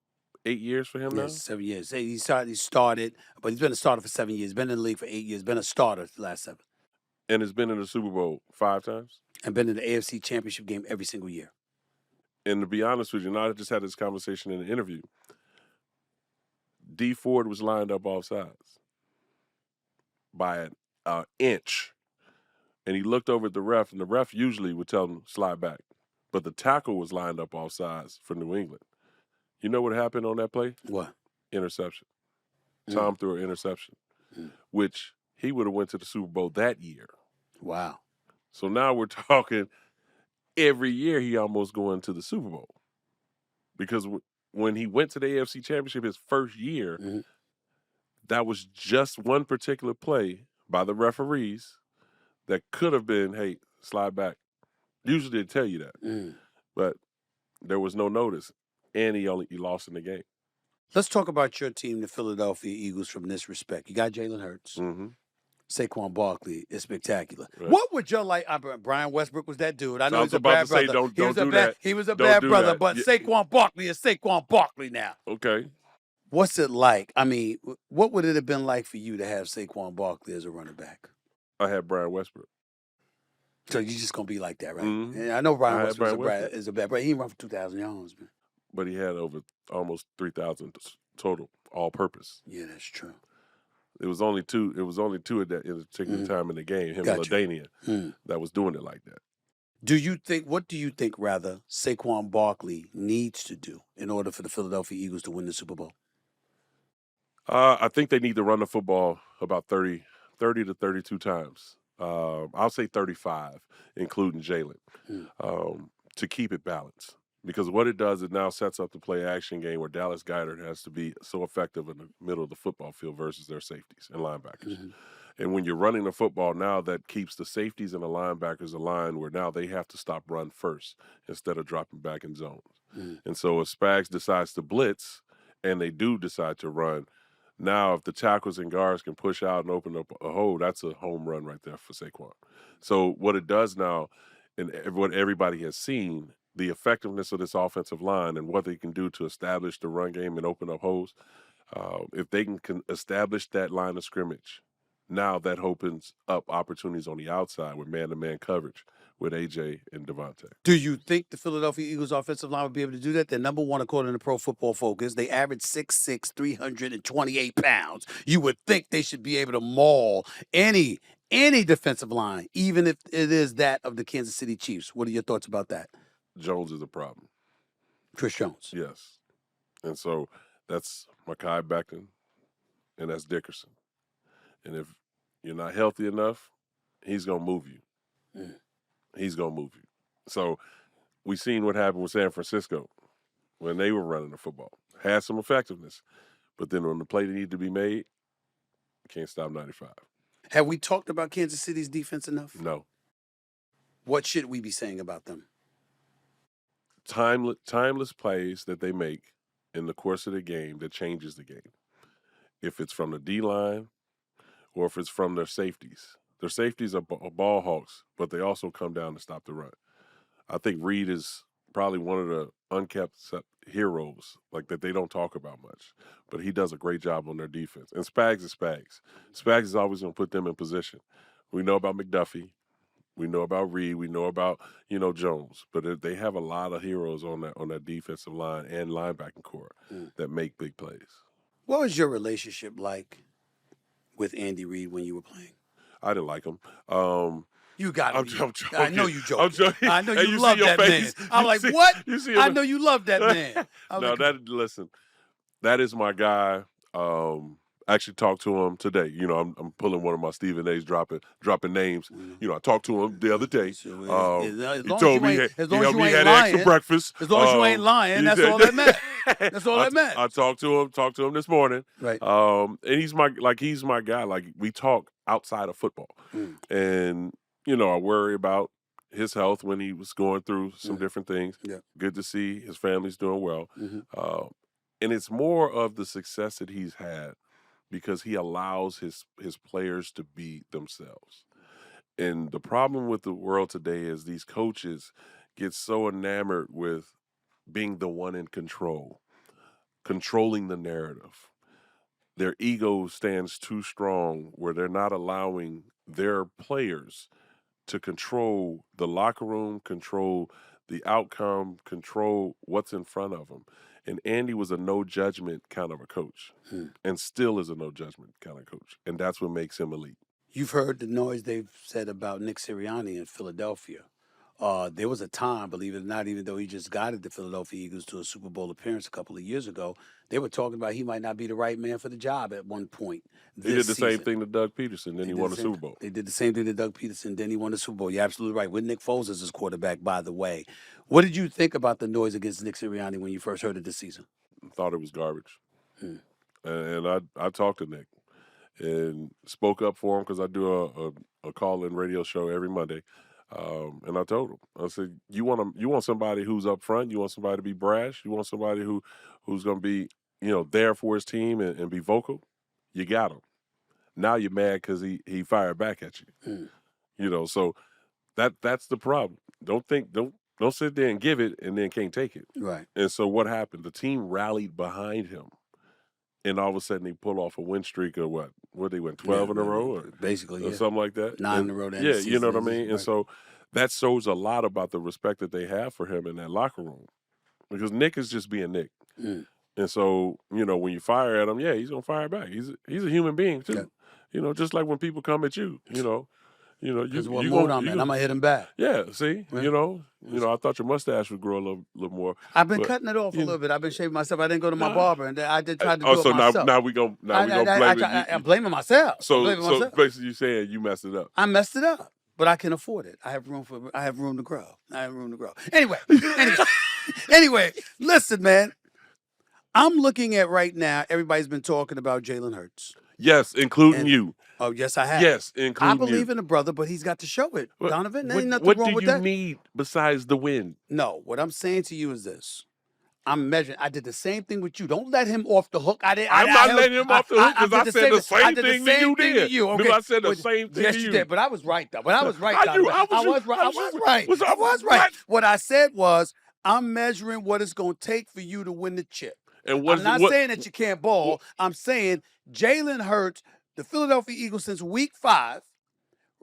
8 years for him now? 7 years. He started, but he's been a starter for 7 years. Been in the league for 8 years. Been a starter the last 7. And has been in the Super Bowl 5 times? And been in the AFC Championship game every single year. And to be honest with you, and I just had this conversation in an interview, D Ford was lined up off sides by an inch. And he looked over at the ref, and the ref usually would tell him, slide back. But the tackle was lined up off sides for New England. You know what happened on that play? What? Interception. Tom threw an interception, which he would have went to the Super Bowl that year. Wow. So now we're talking every year he almost going to the Super Bowl. Because when he went to the AFC Championship his first year, that was just one particular play by the referees that could have been, hey, slide back. Usually they tell you that. But there was no notice. And he lost in the game. Let's talk about your team, the Philadelphia Eagles, from this respect. You got Jalen Hurts. Saquon Barkley is spectacular. Right. What would your Brian Westbrook was that dude. I know he's a about bad to say, brother. don't do that. He was a Don't bad do brother, that. but Yeah. Saquon Barkley is Saquon Barkley now. Okay. What's it like? I mean, what would it have been like for you to have Saquon Barkley as a running back? I had Brian Westbrook. So you're just going to be like that, right? Mhm. Yeah, I know Brian I had Westbrook Brian is a bad brother. He didn't run for 2,000 yards, man. But he had over almost 3,000 total, all purpose. Yeah, that's true. It was only two at that particular time in the game, him and LaDainian, that was doing it like that. What do you think, rather, Saquon Barkley needs to do in order for the Philadelphia Eagles to win the Super Bowl? I think they need to run the football about 30 to 32 times. I'll say 35, including Jalen, to keep it balanced. Because what it does, it now sets up the play action game where Dallas Goedert has to be so effective in the middle of the football field versus their safeties and linebackers. And when you're running the football now, that keeps the safeties and the linebackers aligned where now they have to stop run first instead of dropping back in zones. And so if Spags decides to blitz and they do decide to run, now if the tackles and guards can push out and open up a hole, that's a home run right there for Saquon. So what it does now, and what everybody has seen, the effectiveness of this offensive line and what they can do to establish the run game and open up holes, if they can establish that line of scrimmage, now that opens up opportunities on the outside with man-to-man coverage with AJ and Devontae. Do you think the Philadelphia Eagles offensive line would be able to do that? They're number one according to Pro Football Focus. They average 6'6", 328 pounds. You would think they should be able to maul any defensive line, even if it is that of the Kansas City Chiefs. What are your thoughts about that? Jones is a problem. Chris Jones. Yes. And so that's Mekhi Becton, and that's Dickerson. And if you're not healthy enough, he's going to move you. He's going to move you. So we've seen what happened with San Francisco when they were running the football. Had some effectiveness. But then when the play needed to be made, can't stop 95. Have we talked about Kansas City's defense enough? No. What should we be saying about them? Timeless plays that they make in the course of the game that changes the game. If it's from the D-line or if it's from their safeties. Their safeties are ball hawks, but they also come down to stop the run. I think Reed is probably one of the unkept heroes, like that they don't talk about much. But he does a great job on their defense. And Spags is Spags. Spags is always going to put them in position. We know about McDuffie. We know about Reed. We know about, Jones. But they have a lot of heroes on that defensive line and linebacking core that make big plays. What was your relationship like with Andy Reid when you were playing? I didn't like him. You got I'm me. joking. I know you joking. I'm joking. I know Hey, you see love your that face. man. I'm You like, see- what? you see I him- know you love that man. I'm No, like, listen, that is my guy. I actually talked to him today. I'm pulling one of my Stephen A's dropping names. I talked to him the other day. So, He as long as told you me ain't- he as long as helped you me ain't had extra lying- breakfast. as long as you ain't lying, that's all that matters. That's all that matters. I talked to him this morning. Right. And he's my guy. Like, we talk outside of football. And I worry about his health when he was going through some different things. Yeah. Good to see his family's doing well. And it's more of the success that he's had because he allows his players to be themselves. And the problem with the world today is these coaches get so enamored with being the one in control, controlling the narrative. Their ego stands too strong where they're not allowing their players to control the locker room, control the outcome, control what's in front of them. And Andy was a no judgment kind of a coach and still is a no judgment kind of coach. And that's what makes him elite. You've heard the noise they've said about Nick Sirianni in Philadelphia. There was a time, believe it or not, even though he just guided the Philadelphia Eagles to a Super Bowl appearance a couple of years ago, they were talking about he might not be the right man for the job at one point. They did the same thing to Doug Peterson, then he won the Super Bowl. They did the same thing to Doug Peterson, then he won the Super Bowl. You're absolutely right. With Nick Foles as his quarterback, by the way. What did you think about the noise against Nick Sirianni when you first heard it this season? I thought it was garbage. And I talked to Nick and spoke up for him because I do a call-in radio show every Monday. And I told him, I said, you want somebody who's up front, you want somebody to be brash, you want somebody who's going to be, there for his team and be vocal. You got him. Now you're mad because he fired back at you. So that's the problem. Don't sit there and give it and then can't take it. Right. And so what happened? The team rallied behind him. And all of a sudden, he pulled off a win streak of what? What they went 12 in a row, or basically, or something like that. 9 in a row. Yeah, you know what I mean. And so that shows a lot about the respect that they have for him in that locker room, because Nick is just being Nick. And so when you fire at him, he's gonna fire back. He's a human being too. Just like when people come at you, Because what mood I'm in, I'm gonna hit him back. Yeah, see, I thought your mustache would grow a little more. I've been cutting it off a little bit. I've been shaving myself. I didn't go to my barber, and I did try to do it myself. Now we gonna blame it. I'm blaming myself. So basically, you're saying you messed it up. I messed it up, but I can afford it. I have room to grow. Anyway, listen, man. I'm looking at right now. Everybody's been talking about Jalen Hurts. Yes, including you. Oh, yes, I have. Yes, including I believe in the brother, but he's got to show it, Donovan. There ain't nothing what wrong with that. What do you need besides the win? No, what I'm saying to you is this. I'm measuring. I did the same thing with you. Don't let him off the hook. I'm not letting him off the hook because I said the same thing that you did. Okay. I said the same thing yes, to you. Yes, you did. But I was right, though. I was right. I was right. What I said was, I'm measuring what it's going to take for you to win the chip. I'm not saying that you can't ball. I'm saying Jalen Hurts, the Philadelphia Eagles, since week 5,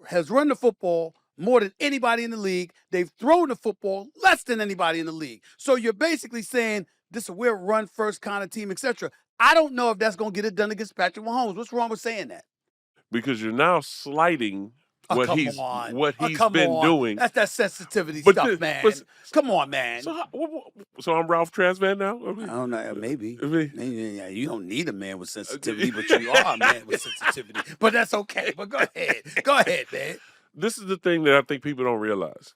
has run the football more than anybody in the league. They've thrown the football less than anybody in the league. So you're basically saying we're a run-first kind of team, etc. I don't know if that's going to get it done against Patrick Mahomes. What's wrong with saying that? Because you're now slighting what he's been doing. That's that sensitivity stuff, man. Come on, man. So I'm Ralph Transman now? I don't know. Maybe. You don't need a man with sensitivity, but you are a man with sensitivity. But that's okay. But go ahead. Go ahead, man. This is the thing that I think people don't realize.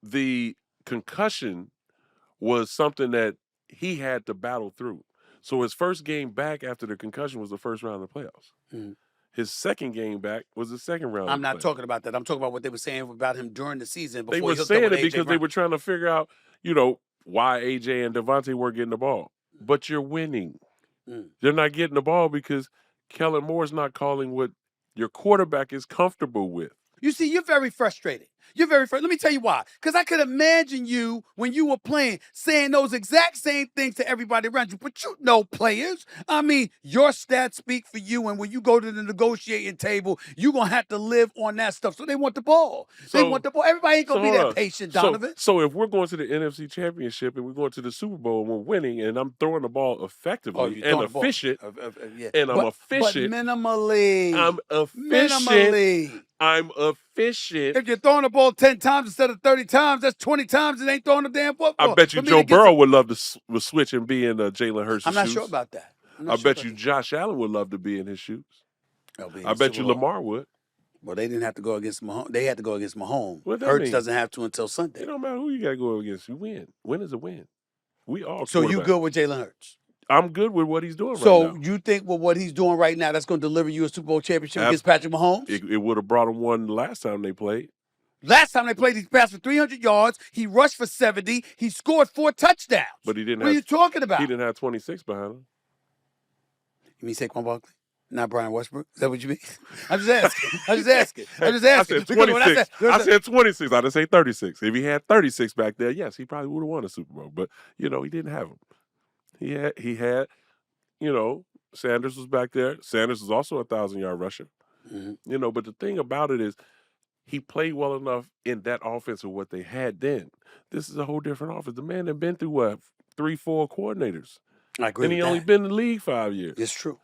The concussion was something that he had to battle through. So his first game back after the concussion was the first round of the playoffs. His second game back was the second round. I'm not talking about that. I'm talking about what they were saying about him during the season. They were saying it because they were trying to figure out, why AJ and Devontae weren't getting the ball. But you're winning. They're not getting the ball because Kellen Moore's not calling what your quarterback is comfortable with. You see, you're very frustrated. Let me tell you why. Because I could imagine you, when you were playing, saying those exact same things to everybody around you. But you know players. I mean, your stats speak for you. And when you go to the negotiating table, you're going to have to live on that stuff. So they want the ball. They want the ball. Everybody ain't going to be that patient, Donovan. So if we're going to the NFC Championship and we're going to the Super Bowl and we're winning and I'm throwing the ball effectively and efficient, and I'm efficient. But minimally. I'm efficient. Minimally. I'm efficient. If you're throwing the ball 10 times instead of 30 times, that's 20 times and ain't throwing the damn football. I bet you Joe Burrow would love to switch and be in Jalen Hurts' shoes. I'm not sure about that. I bet you Josh Allen would love to be in his shoes. I bet you Lamar would. Well, they didn't have to go against Mahomes. They had to go against Mahomes. Hurts doesn't have to until Sunday. It don't matter who you got to go against. You win. Win is a win. We all. So you good with Jalen Hurts? I'm good with what he's doing right now. So you think with what he's doing right now, that's going to deliver you a Super Bowl championship against Patrick Mahomes? It would have brought him one last time they played. Last time they played, he passed for 300 yards. He rushed for 70. He scored 4 touchdowns. But he didn't What are you talking about? He didn't have 26 behind him. You mean Saquon Barkley? Not Brian Westbrook? Is that what you mean? I'm just asking. I'm just asking. I said 26. I said 26. I didn't say 36. If he had 36 back there, yes, he probably would have won a Super Bowl. But, he didn't have him. He had, Sanders was back there. Sanders was also a 1,000-yard rusher. Mm-hmm. But the thing about it is he played well enough in that offense with what they had then. This is a whole different offense. The man had been through, 3-4 coordinators. I agree and with he that. only been in the league 5 years. It's true.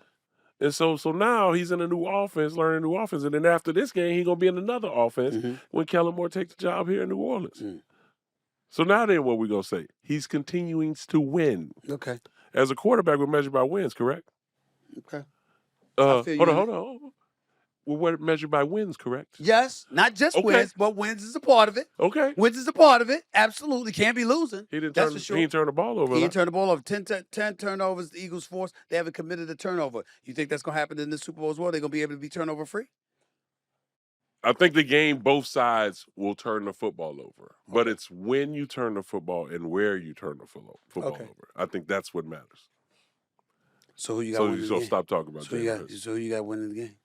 And so now he's in a new offense, learning a new offense. And then after this game, he's going to be in another offense when Kellen Moore takes the job here in New Orleans. Mm. So now then what we going to say? He's continuing to win. Okay. As a quarterback, we're measured by wins, correct? Okay. Hold on. We're measured by wins, correct? Yes, not just wins, but wins is a part of it. Okay. Wins is a part of it. Absolutely. Can't be losing. He didn't That's for sure. He didn't turn the ball over. He didn't turn the ball over. 10 turnovers the Eagles forced. They haven't committed a turnover. You think that's going to happen in the Super Bowl as well? They're going to be able to be turnover free? I think the game, both sides will turn the football over. But it's when you turn the football and where you turn the football over. I think that's what matters. So who you got winning the game? So stop talking about that. So who you got winning the game?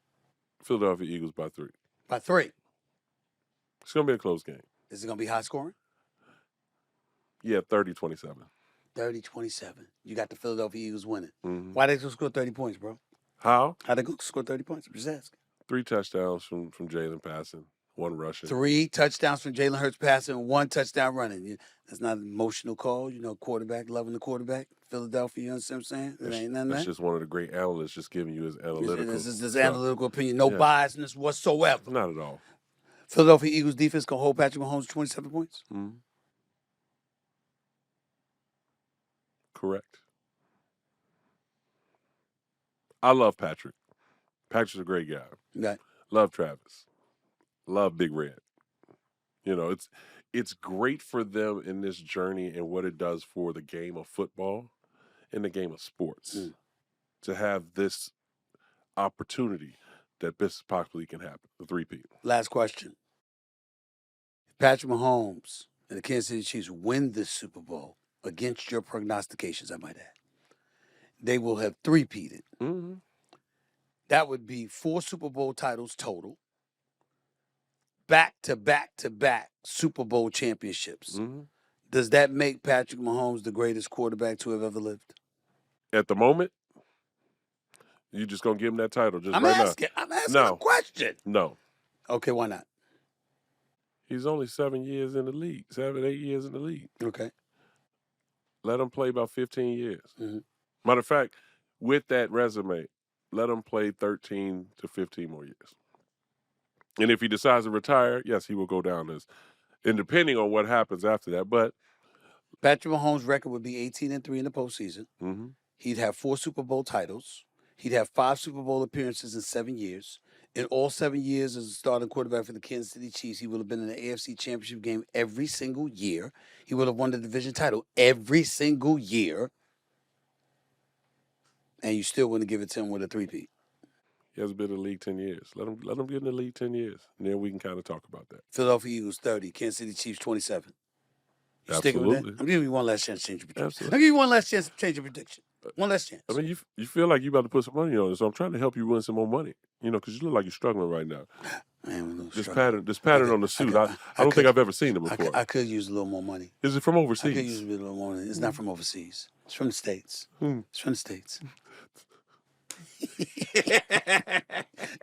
Philadelphia Eagles by 3. By 3? It's going to be a close game. Is it going to be high scoring? Yeah, 30-27. 30-27. You got the Philadelphia Eagles winning. Mm-hmm. Why they going to score 30 points, bro? How? How they going to score 30 points? I'm just asking. 3 touchdowns from Jalen passing, 1 rushing. 3 touchdowns from Jalen Hurts passing, 1 touchdown running. That's not an emotional call. Quarterback, loving the quarterback. Philadelphia, you know what I'm saying? It ain't nothing. That's just one of the great analysts just giving you his analytical. This is his analytical opinion. No biasness whatsoever. Not at all. Philadelphia Eagles defense can hold Patrick Mahomes 27 points? Mm-hmm. Correct. I love Patrick. Patrick's a great guy. Right. Love Travis. Love Big Red. It's great for them in this journey and what it does for the game of football and the game of sports to have this opportunity that this possibly can happen. The 3-peat. Last question. If Patrick Mahomes and the Kansas City Chiefs win this Super Bowl against your prognostications, I might add, they will have 3-peated. Mm-hmm. That would be 4 Super Bowl titles total. Back-to-back-to-back Super Bowl championships. Mm-hmm. Does that make Patrick Mahomes the greatest quarterback to have ever lived? At the moment, you just going to give him that title just I'm asking a question. No. Okay, why not? He's only 7 years in the league, 8 years in the league. Okay. Let him play about 15 years. Mm-hmm. Matter of fact, with that resume, let him play 13 to 15 more years. And if he decides to retire, yes, he will go down as, and depending on what happens after that. But Patrick Mahomes' record would be 18-3 in the postseason. Mm-hmm. He'd have 4 Super Bowl titles. He'd have 5 Super Bowl appearances in 7 years. In all 7 years as a starting quarterback for the Kansas City Chiefs, he would have been in the AFC Championship game every single year. He would have won the division title every single year. And you still wouldn't give it to him with a 3-peat. He hasn't been in the league 10 years. Let him get in the league 10 years, and then we can kind of talk about that. Philadelphia Eagles 30, Kansas City Chiefs 27. You Absolutely. sticking with that? I'm giving you one last chance to change your prediction. Absolutely. I'll give you one last chance to change your prediction. One last chance. I mean, you feel like you about to put some money on it, so I'm trying to help you win some more money. Because you look like you're struggling right now. I am a little This struggling. pattern on the suit, I don't think I've ever seen it before. I could use a little more money. Is it from I overseas? could use a little more money. It's not from overseas. It's from the States. It's from the States.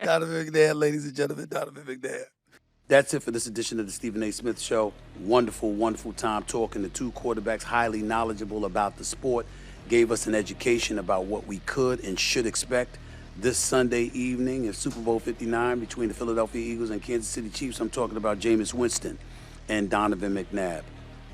Donovan McNabb, ladies and gentlemen, Donovan McNabb. That's it for this edition of the Stephen A. Smith Show. Wonderful, wonderful time talking to 2 quarterbacks highly knowledgeable about the sport. Gave us an education about what we could and should expect this Sunday evening in Super Bowl 59 between the Philadelphia Eagles and Kansas City Chiefs. I'm talking about Jameis Winston and Donovan McNabb.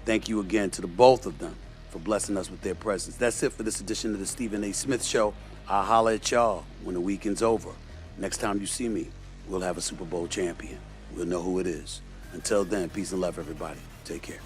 Thank you again to the both of them for blessing us with their presence. That's it for this edition of the Stephen A. Smith Show. I'll holler at y'all when the weekend's over. Next time you see me, we'll have a Super Bowl champion. We'll know who it is. Until then, peace and love, everybody. Take care.